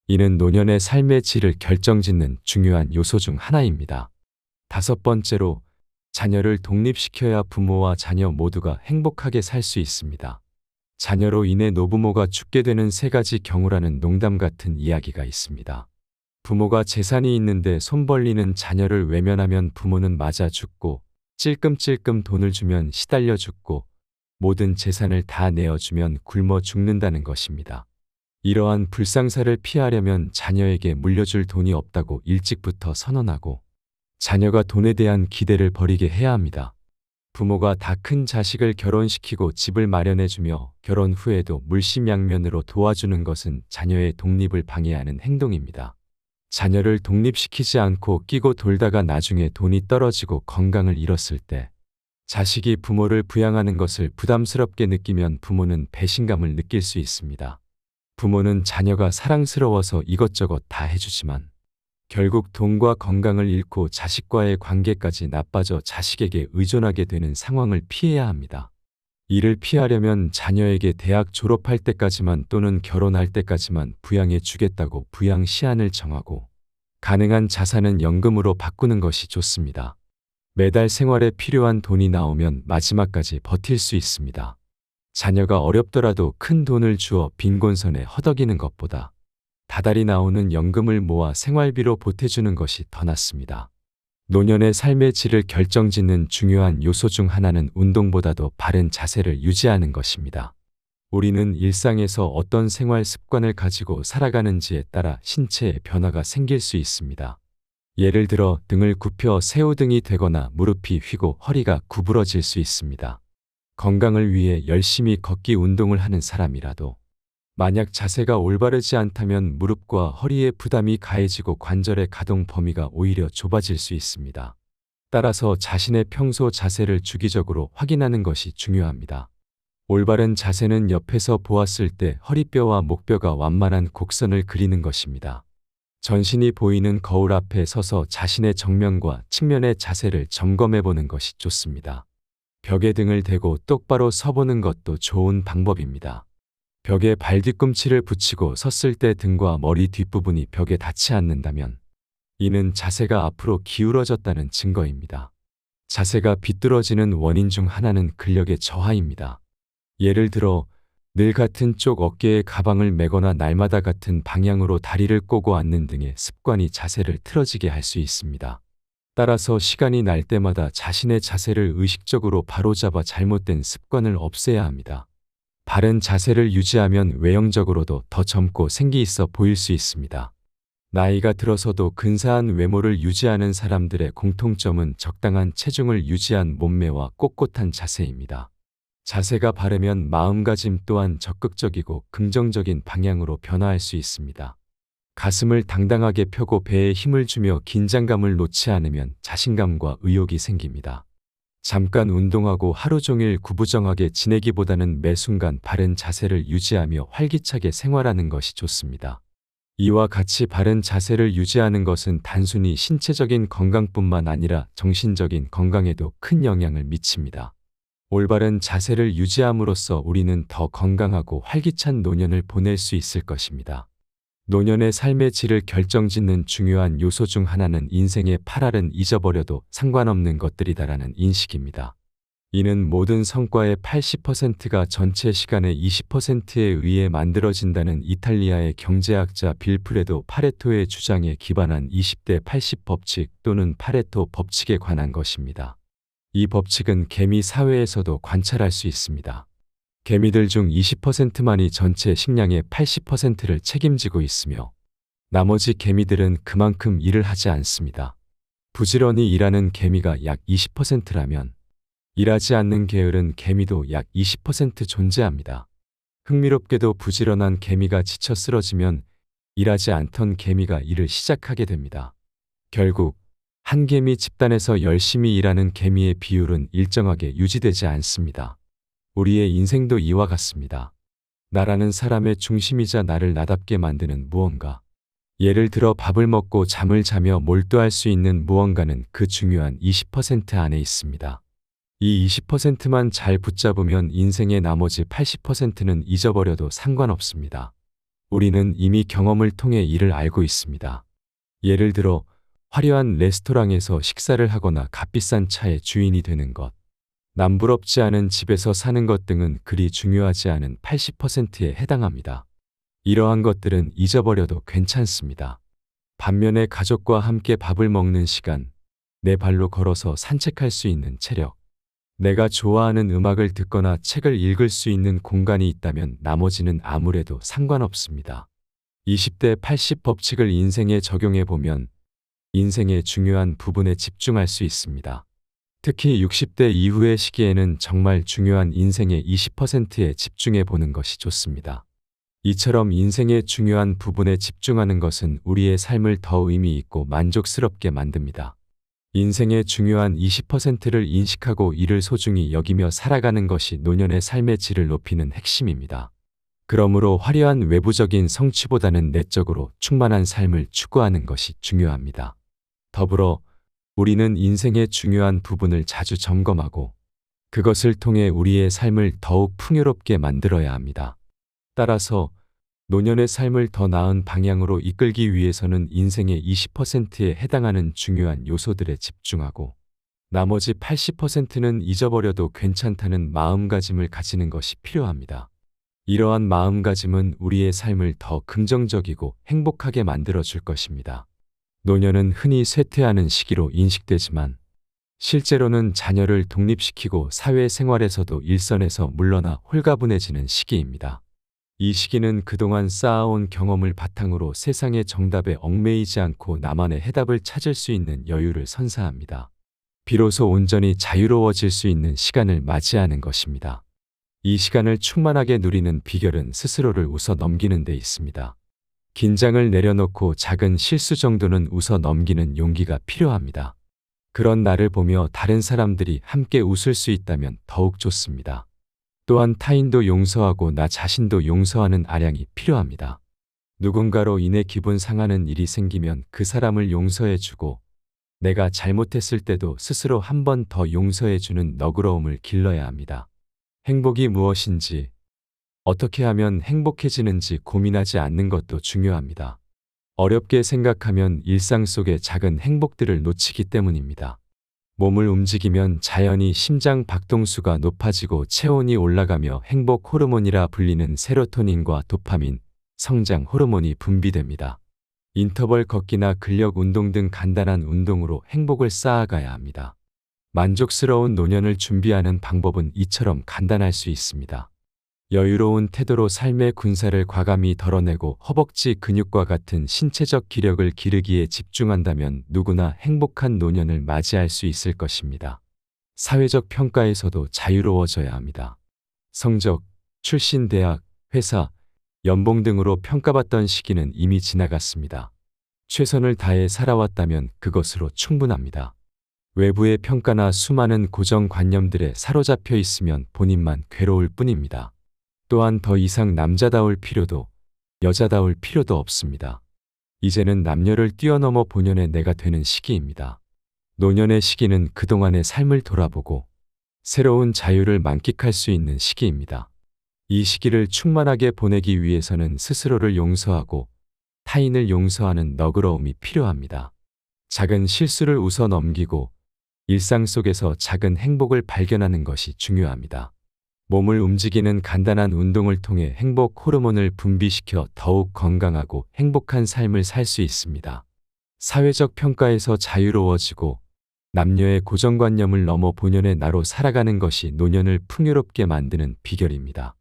이는 노년의 삶의 질을 결정짓는 중요한 요소 중 하나입니다. 다섯 번째로, 자녀를 독립시켜야 부모와 자녀 모두가 행복하게 살 수 있습니다. 자녀로 인해 노부모가 죽게 되는 세 가지 경우라는 농담 같은 이야기가 있습니다. 부모가 재산이 있는데 손 벌리는 자녀를 외면하면 부모는 맞아 죽고, 찔끔찔끔 돈을 주면 시달려 죽고, 모든 재산을 다 내어주면 굶어 죽는다는 것입니다. 이러한 불상사를 피하려면 자녀에게 물려줄 돈이 없다고 일찍부터 선언하고 자녀가 돈에 대한 기대를 버리게 해야 합니다. 부모가 다 큰 자식을 결혼시키고 집을 마련해주며 결혼 후에도 물심양면으로 도와주는 것은 자녀의 독립을 방해하는 행동입니다. 자녀를 독립시키지 않고 끼고 돌다가 나중에 돈이 떨어지고 건강을 잃었을 때 자식이 부모를 부양하는 것을 부담스럽게 느끼면 부모는 배신감을 느낄 수 있습니다. 부모는 자녀가 사랑스러워서 이것저것 다 해주지만 결국 돈과 건강을 잃고 자식과의 관계까지 나빠져 자식에게 의존하게 되는 상황을 피해야 합니다. 이를 피하려면 자녀에게 대학 졸업할 때까지만 또는 결혼할 때까지만 부양해 주겠다고 부양 시한을 정하고 가능한 자산은 연금으로 바꾸는 것이 좋습니다. 매달 생활에 필요한 돈이 나오면 마지막까지 버틸 수 있습니다. 자녀가 어렵더라도 큰 돈을 주어 빈곤선에 허덕이는 것보다 다달이 나오는 연금을 모아 생활비로 보태주는 것이 더 낫습니다. 노년의 삶의 질을 결정짓는 중요한 요소 중 하나는 운동보다도 바른 자세를 유지하는 것입니다. 우리는 일상에서 어떤 생활 습관을 가지고 살아가는지에 따라 신체에 변화가 생길 수 있습니다. 예를 들어 등을 굽혀 새우등이 되거나 무릎이 휘고 허리가 구부러질 수 있습니다. 건강을 위해 열심히 걷기 운동을 하는 사람이라도 만약 자세가 올바르지 않다면 무릎과 허리에 부담이 가해지고 관절의 가동 범위가 오히려 좁아질 수 있습니다. 따라서 자신의 평소 자세를 주기적으로 확인하는 것이 중요합니다. 올바른 자세는 옆에서 보았을 때 허리뼈와 목뼈가 완만한 곡선을 그리는 것입니다. 전신이 보이는 거울 앞에 서서 자신의 정면과 측면의 자세를 점검해 보는 것이 좋습니다. 벽에 등을 대고 똑바로 서보는 것도 좋은 방법입니다. 벽에 발 뒤꿈치를 붙이고 섰을 때 등과 머리 뒷부분이 벽에 닿지 않는다면 이는 자세가 앞으로 기울어졌다는 증거입니다. 자세가 비뚤어지는 원인 중 하나는 근력의 저하입니다. 예를 들어 늘 같은 쪽 어깨에 가방을 메거나 날마다 같은 방향으로 다리를 꼬고 앉는 등의 습관이 자세를 틀어지게 할 수 있습니다. 따라서 시간이 날 때마다 자신의 자세를 의식적으로 바로잡아 잘못된 습관을 없애야 합니다. 바른 자세를 유지하면 외형적으로도 더 젊고 생기 있어 보일 수 있습니다. 나이가 들어서도 근사한 외모를 유지하는 사람들의 공통점은 적당한 체중을 유지한 몸매와 꼿꼿한 자세입니다. 자세가 바르면 마음가짐 또한 적극적이고 긍정적인 방향으로 변화할 수 있습니다. 가슴을 당당하게 펴고 배에 힘을 주며 긴장감을 놓지 않으면 자신감과 의욕이 생깁니다. 잠깐 운동하고 하루 종일 구부정하게 지내기보다는 매 순간 바른 자세를 유지하며 활기차게 생활하는 것이 좋습니다. 이와 같이 바른 자세를 유지하는 것은 단순히 신체적인 건강뿐만 아니라 정신적인 건강에도 큰 영향을 미칩니다. 올바른 자세를 유지함으로써 우리는 더 건강하고 활기찬 노년을 보낼 수 있을 것입니다. 노년의 삶의 질을 결정짓는 중요한 요소 중 하나는 인생의 8할은 잊어버려도 상관없는 것들이다라는 인식입니다. 이는 모든 성과의 80%가 전체 시간의 20%에 의해 만들어진다는 이탈리아의 경제학자 빌프레도 파레토의 주장에 기반한 20대 80 법칙 또는 파레토 법칙에 관한 것입니다. 이 법칙은 개미 사회에서도 관찰할 수 있습니다. 개미들 중 20%만이 전체 식량의 80%를 책임지고 있으며 나머지 개미들은 그만큼 일을 하지 않습니다. 부지런히 일하는 개미가 약 20%라면 일하지 않는 게으른 개미도 약 20% 존재합니다. 흥미롭게도 부지런한 개미가 지쳐 쓰러지면 일하지 않던 개미가 일을 시작하게 됩니다. 결국 한 개미 집단에서 열심히 일하는 개미의 비율은 일정하게 유지되지 않습니다. 우리의 인생도 이와 같습니다. 나라는 사람의 중심이자 나를 나답게 만드는 무언가. 예를 들어 밥을 먹고 잠을 자며 몰두할 수 있는 무언가는 그 중요한 20% 안에 있습니다. 이 20%만 잘 붙잡으면 인생의 나머지 80%는 잊어버려도 상관없습니다. 우리는 이미 경험을 통해 이를 알고 있습니다. 예를 들어 화려한 레스토랑에서 식사를 하거나 값비싼 차의 주인이 되는 것, 남부럽지 않은 집에서 사는 것 등은 그리 중요하지 않은 80%에 해당합니다. 이러한 것들은 잊어버려도 괜찮습니다. 반면에 가족과 함께 밥을 먹는 시간, 내 발로 걸어서 산책할 수 있는 체력, 내가 좋아하는 음악을 듣거나 책을 읽을 수 있는 공간이 있다면 나머지는 아무래도 상관없습니다. 20대 80 법칙을 인생에 적용해 보면 인생의 중요한 부분에 집중할 수 있습니다. 특히 60대 이후의 시기에는 정말 중요한 인생의 20%에 집중해 보는 것이 좋습니다. 이처럼 인생의 중요한 부분에 집중하는 것은 우리의 삶을 더 의미 있고 만족스럽게 만듭니다. 인생의 중요한 20%를 인식하고 이를 소중히 여기며 살아가는 것이 노년의 삶의 질을 높이는 핵심입니다. 그러므로 화려한 외부적인 성취보다는 내적으로 충만한 삶을 추구하는 것이 중요합니다. 더불어 우리는 인생의 중요한 부분을 자주 점검하고 그것을 통해 우리의 삶을 더욱 풍요롭게 만들어야 합니다. 따라서 노년의 삶을 더 나은 방향으로 이끌기 위해서는 인생의 20%에 해당하는 중요한 요소들에 집중하고 나머지 80%는 잊어버려도 괜찮다는 마음가짐을 가지는 것이 필요합니다. 이러한 마음가짐은 우리의 삶을 더 긍정적이고 행복하게 만들어 줄 것입니다. 노년은 흔히 쇠퇴하는 시기로 인식되지만 실제로는 자녀를 독립시키고 사회생활에서도 일선에서 물러나 홀가분해지는 시기입니다. 이 시기는 그동안 쌓아온 경험을 바탕으로 세상의 정답에 얽매이지 않고 나만의 해답을 찾을 수 있는 여유를 선사합니다. 비로소 온전히 자유로워질 수 있는 시간을 맞이하는 것입니다. 이 시간을 충만하게 누리는 비결은 스스로를 웃어 넘기는 데 있습니다. 긴장을 내려놓고 작은 실수 정도는 웃어 넘기는 용기가 필요합니다. 그런 나를 보며 다른 사람들이 함께 웃을 수 있다면 더욱 좋습니다. 또한 타인도 용서하고 나 자신도 용서하는 아량이 필요합니다. 누군가로 인해 기분 상하는 일이 생기면 그 사람을 용서해주고 내가 잘못했을 때도 스스로 한 번 더 용서해주는 너그러움을 길러야 합니다. 행복이 무엇인지, 어떻게 하면 행복해지는지 고민하지 않는 것도 중요합니다. 어렵게 생각하면 일상 속의 작은 행복들을 놓치기 때문입니다. 몸을 움직이면 자연히 심장 박동수가 높아지고 체온이 올라가며 행복 호르몬이라 불리는 세로토닌과 도파민, 성장 호르몬이 분비됩니다. 인터벌 걷기나 근력 운동 등 간단한 운동으로 행복을 쌓아가야 합니다. 만족스러운 노년을 준비하는 방법은 이처럼 간단할 수 있습니다. 여유로운 태도로 삶의 군사를 과감히 덜어내고 허벅지 근육과 같은 신체적 기력을 기르기에 집중한다면 누구나 행복한 노년을 맞이할 수 있을 것입니다. 사회적 평가에서도 자유로워져야 합니다. 성적, 출신 대학, 회사, 연봉 등으로 평가받던 시기는 이미 지나갔습니다. 최선을 다해 살아왔다면 그것으로 충분합니다. 외부의 평가나 수많은 고정관념들에 사로잡혀 있으면 본인만 괴로울 뿐입니다. 또한 더 이상 남자다울 필요도 여자다울 필요도 없습니다. 이제는 남녀를 뛰어넘어 본연의 내가 되는 시기입니다. 노년의 시기는 그동안의 삶을 돌아보고 새로운 자유를 만끽할 수 있는 시기입니다. 이 시기를 충만하게 보내기 위해서는 스스로를 용서하고 타인을 용서하는 너그러움이 필요합니다. 작은 실수를 웃어 넘기고 일상 속에서 작은 행복을 발견하는 것이 중요합니다. 몸을 움직이는 간단한 운동을 통해 행복 호르몬을 분비시켜 더욱 건강하고 행복한 삶을 살 수 있습니다. 사회적 평가에서 자유로워지고 남녀의 고정관념을 넘어 본연의 나로 살아가는 것이 노년을 풍요롭게 만드는 비결입니다.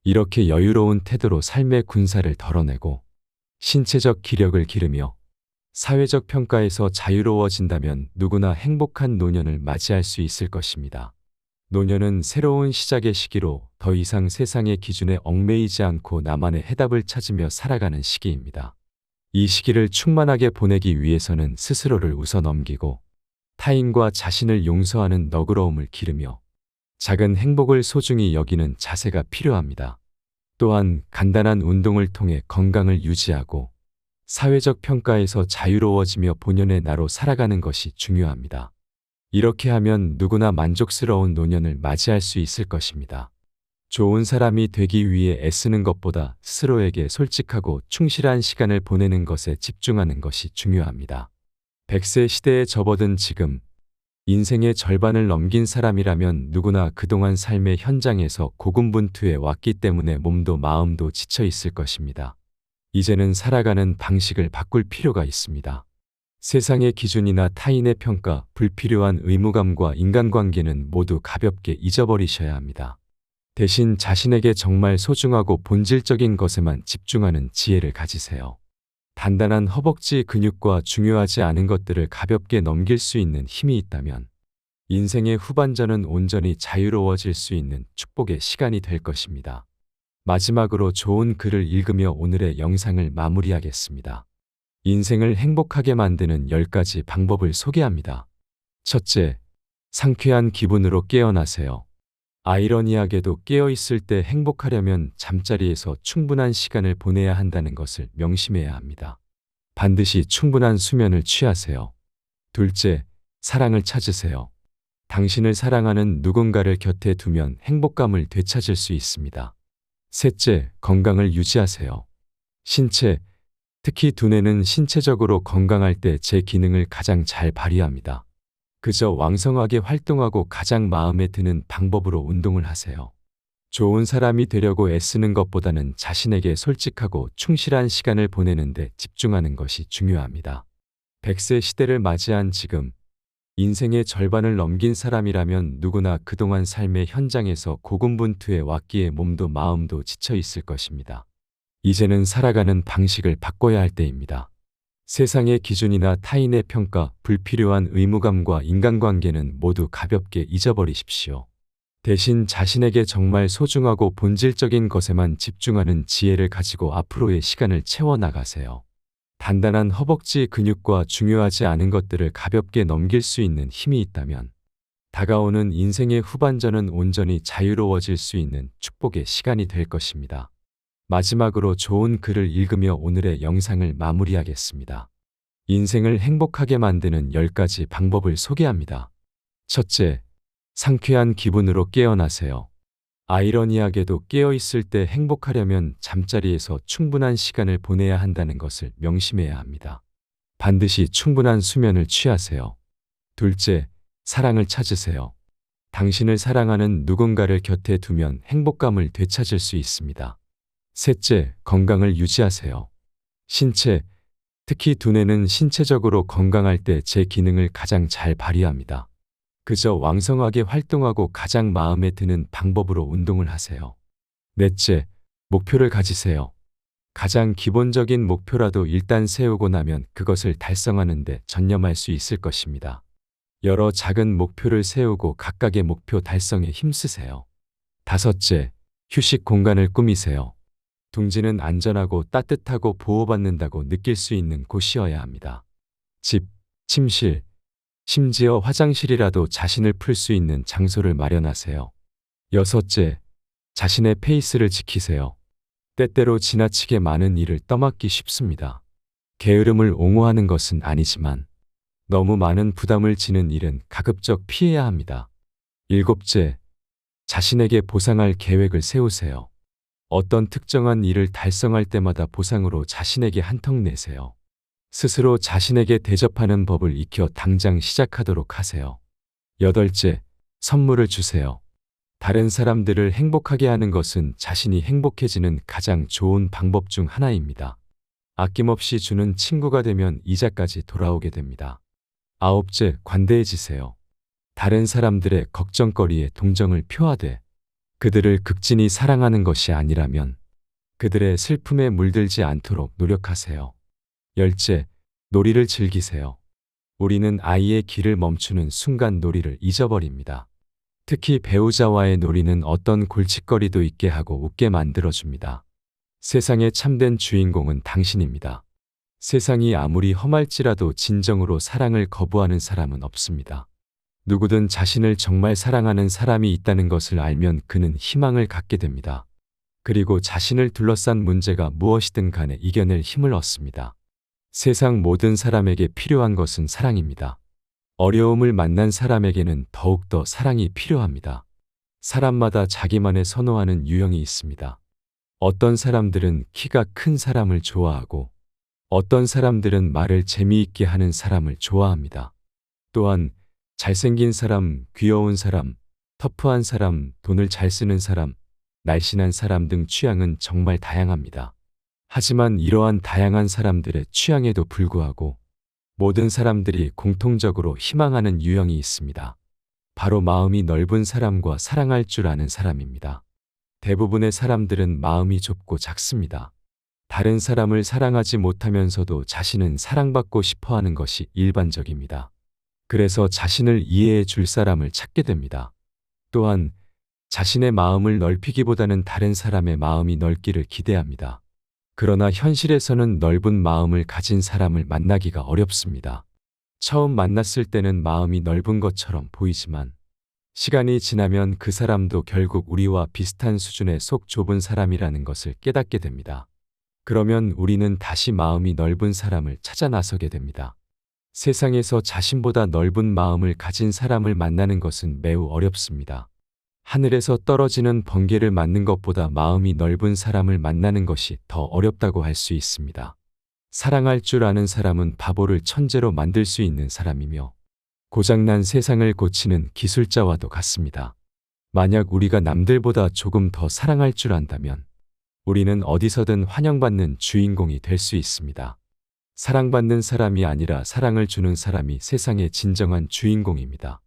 이렇게 여유로운 태도로 삶의 군사를 덜어내고 신체적 기력을 기르며 사회적 평가에서 자유로워진다면 누구나 행복한 노년을 맞이할 수 있을 것입니다. 노년은 새로운 시작의 시기로 더 이상 세상의 기준에 얽매이지 않고 나만의 해답을 찾으며 살아가는 시기입니다. 이 시기를 충만하게 보내기 위해서는 스스로를 웃어 넘기고 타인과 자신을 용서하는 너그러움을 기르며 작은 행복을 소중히 여기는 자세가 필요합니다. 또한 간단한 운동을 통해 건강을 유지하고 사회적 평가에서 자유로워지며 본연의 나로 살아가는 것이 중요합니다. 이렇게 하면 누구나 만족스러운 노년을 맞이할 수 있을 것입니다. 좋은 사람이 되기 위해 애쓰는 것보다 스스로에게 솔직하고 충실한 시간을 보내는 것에 집중하는 것이 중요합니다. 100세 시대에 접어든 지금, 인생의 절반을 넘긴 사람이라면 누구나 그동안 삶의 현장에서 고군분투해 왔기 때문에 몸도 마음도 지쳐 있을 것입니다. 이제는 살아가는 방식을 바꿀 필요가 있습니다. 세상의 기준이나 타인의 평가, 불필요한 의무감과 인간관계는 모두 가볍게 잊어버리셔야 합니다. 대신 자신에게 정말 소중하고 본질적인 것에만 집중하는 지혜를 가지세요. 단단한 허벅지 근육과 중요하지 않은 것들을 가볍게 넘길 수 있는 힘이 있다면 인생의 후반전은 온전히 자유로워질 수 있는 축복의 시간이 될 것입니다. 마지막으로 좋은 글을 읽으며 오늘의 영상을 마무리하겠습니다. 인생을 행복하게 만드는 10가지 방법을 소개합니다. 첫째, 상쾌한 기분으로 깨어나세요. 아이러니하게도 깨어 있을 때 행복하려면 잠자리에서 충분한 시간을 보내야 한다는 것을 명심해야 합니다. 반드시 충분한 수면을 취하세요. 둘째, 사랑을 찾으세요. 당신을 사랑하는 누군가를 곁에 두면 행복감을 되찾을 수 있습니다. 셋째, 건강을 유지하세요. 신체, 특히 두뇌는 신체적으로 건강할 때 제 기능을 가장 잘 발휘합니다. 그저 왕성하게 활동하고 가장 마음에 드는 방법으로 운동을 하세요. 좋은 사람이 되려고 애쓰는 것보다는 자신에게 솔직하고 충실한 시간을 보내는 데 집중하는 것이 중요합니다. 100세 시대를 맞이한 지금, 인생의 절반을 넘긴 사람이라면 누구나 그동안 삶의 현장에서 고군분투해 왔기에 몸도 마음도 지쳐 있을 것입니다. 이제는 살아가는 방식을 바꿔야 할 때입니다. 세상의 기준이나 타인의 평가, 불필요한 의무감과 인간관계는 모두 가볍게 잊어버리십시오. 대신 자신에게 정말 소중하고 본질적인 것에만 집중하는 지혜를 가지고 앞으로의 시간을 채워나가세요. 단단한 허벅지 근육과 중요하지 않은 것들을 가볍게 넘길 수 있는 힘이 있다면 다가오는 인생의 후반전은 온전히 자유로워질 수 있는 축복의 시간이 될 것입니다. 마지막으로 좋은 글을 읽으며 오늘의 영상을 마무리하겠습니다. 인생을 행복하게 만드는 10가지 방법을 소개합니다. 첫째, 상쾌한 기분으로 깨어나세요. 아이러니하게도 깨어 있을 때 행복하려면 잠자리에서 충분한 시간을 보내야 한다는 것을 명심해야 합니다. 반드시 충분한 수면을 취하세요. 둘째, 사랑을 찾으세요. 당신을 사랑하는 누군가를 곁에 두면 행복감을 되찾을 수 있습니다. 셋째, 건강을 유지하세요. 신체, 특히 두뇌는 신체적으로 건강할 때 제 기능을 가장 잘 발휘합니다. 그저 왕성하게 활동하고 가장 마음에 드는 방법으로 운동을 하세요. 넷째, 목표를 가지세요. 가장 기본적인 목표라도 일단 세우고 나면 그것을 달성하는 데 전념할 수 있을 것입니다. 여러 작은 목표를 세우고 각각의 목표 달성에 힘쓰세요. 다섯째, 휴식 공간을 꾸미세요. 둥지는 안전하고 따뜻하고 보호받는다고 느낄 수 있는 곳이어야 합니다. 집, 침실, 심지어 화장실이라도 자신을 풀 수 있는 장소를 마련하세요. 여섯째, 자신의 페이스를 지키세요. 때때로 지나치게 많은 일을 떠맡기 쉽습니다. 게으름을 옹호하는 것은 아니지만 너무 많은 부담을 지는 일은 가급적 피해야 합니다. 일곱째, 자신에게 보상할 계획을 세우세요. 어떤 특정한 일을 달성할 때마다 보상으로 자신에게 한턱 내세요. 스스로 자신에게 대접하는 법을 익혀 당장 시작하도록 하세요. 여덟째, 선물을 주세요. 다른 사람들을 행복하게 하는 것은 자신이 행복해지는 가장 좋은 방법 중 하나입니다. 아낌없이 주는 친구가 되면 이자까지 돌아오게 됩니다. 아홉째, 관대해지세요. 다른 사람들의 걱정거리에 동정을 표하되 그들을 극진히 사랑하는 것이 아니라면 그들의 슬픔에 물들지 않도록 노력하세요. 열째, 놀이를 즐기세요. 우리는 아이의 길을 멈추는 순간 놀이를 잊어버립니다. 특히 배우자와의 놀이는 어떤 골칫거리도 있게 하고 웃게 만들어줍니다. 세상의 참된 주인공은 당신입니다. 세상이 아무리 험할지라도 진정으로 사랑을 거부하는 사람은 없습니다. 누구든 자신을 정말 사랑하는 사람이 있다는 것을 알면 그는 희망을 갖게 됩니다. 그리고 자신을 둘러싼 문제가 무엇이든 간에 이겨낼 힘을 얻습니다. 세상 모든 사람에게 필요한 것은 사랑입니다. 어려움을 만난 사람에게는 더욱더 사랑이 필요합니다. 사람마다 자기만의 선호하는 유형이 있습니다. 어떤 사람들은 키가 큰 사람을 좋아하고 어떤 사람들은 말을 재미있게 하는 사람을 좋아합니다. 또한 잘생긴 사람, 귀여운 사람, 터프한 사람, 돈을 잘 쓰는 사람, 날씬한 사람 등 취향은 정말 다양합니다. 하지만 이러한 다양한 사람들의 취향에도 불구하고 모든 사람들이 공통적으로 희망하는 유형이 있습니다. 바로 마음이 넓은 사람과 사랑할 줄 아는 사람입니다. 대부분의 사람들은 마음이 좁고 작습니다. 다른 사람을 사랑하지 못하면서도 자신은 사랑받고 싶어 하는 것이 일반적입니다. 그래서 자신을 이해해 줄 사람을 찾게 됩니다. 또한 자신의 마음을 넓히기보다는 다른 사람의 마음이 넓기를 기대합니다. 그러나 현실에서는 넓은 마음을 가진 사람을 만나기가 어렵습니다. 처음 만났을 때는 마음이 넓은 것처럼 보이지만 시간이 지나면 그 사람도 결국 우리와 비슷한 수준의 속 좁은 사람이라는 것을 깨닫게 됩니다. 그러면 우리는 다시 마음이 넓은 사람을 찾아 나서게 됩니다. 세상에서 자신보다 넓은 마음을 가진 사람을 만나는 것은 매우 어렵습니다. 하늘에서 떨어지는 번개를 맞는 것보다 마음이 넓은 사람을 만나는 것이 더 어렵다고 할 수 있습니다. 사랑할 줄 아는 사람은 바보를 천재로 만들 수 있는 사람이며 고장난 세상을 고치는 기술자와도 같습니다. 만약 우리가 남들보다 조금 더 사랑할 줄 안다면 우리는 어디서든 환영받는 주인공이 될 수 있습니다. 사랑받는 사람이 아니라 사랑을 주는 사람이 세상의 진정한 주인공입니다.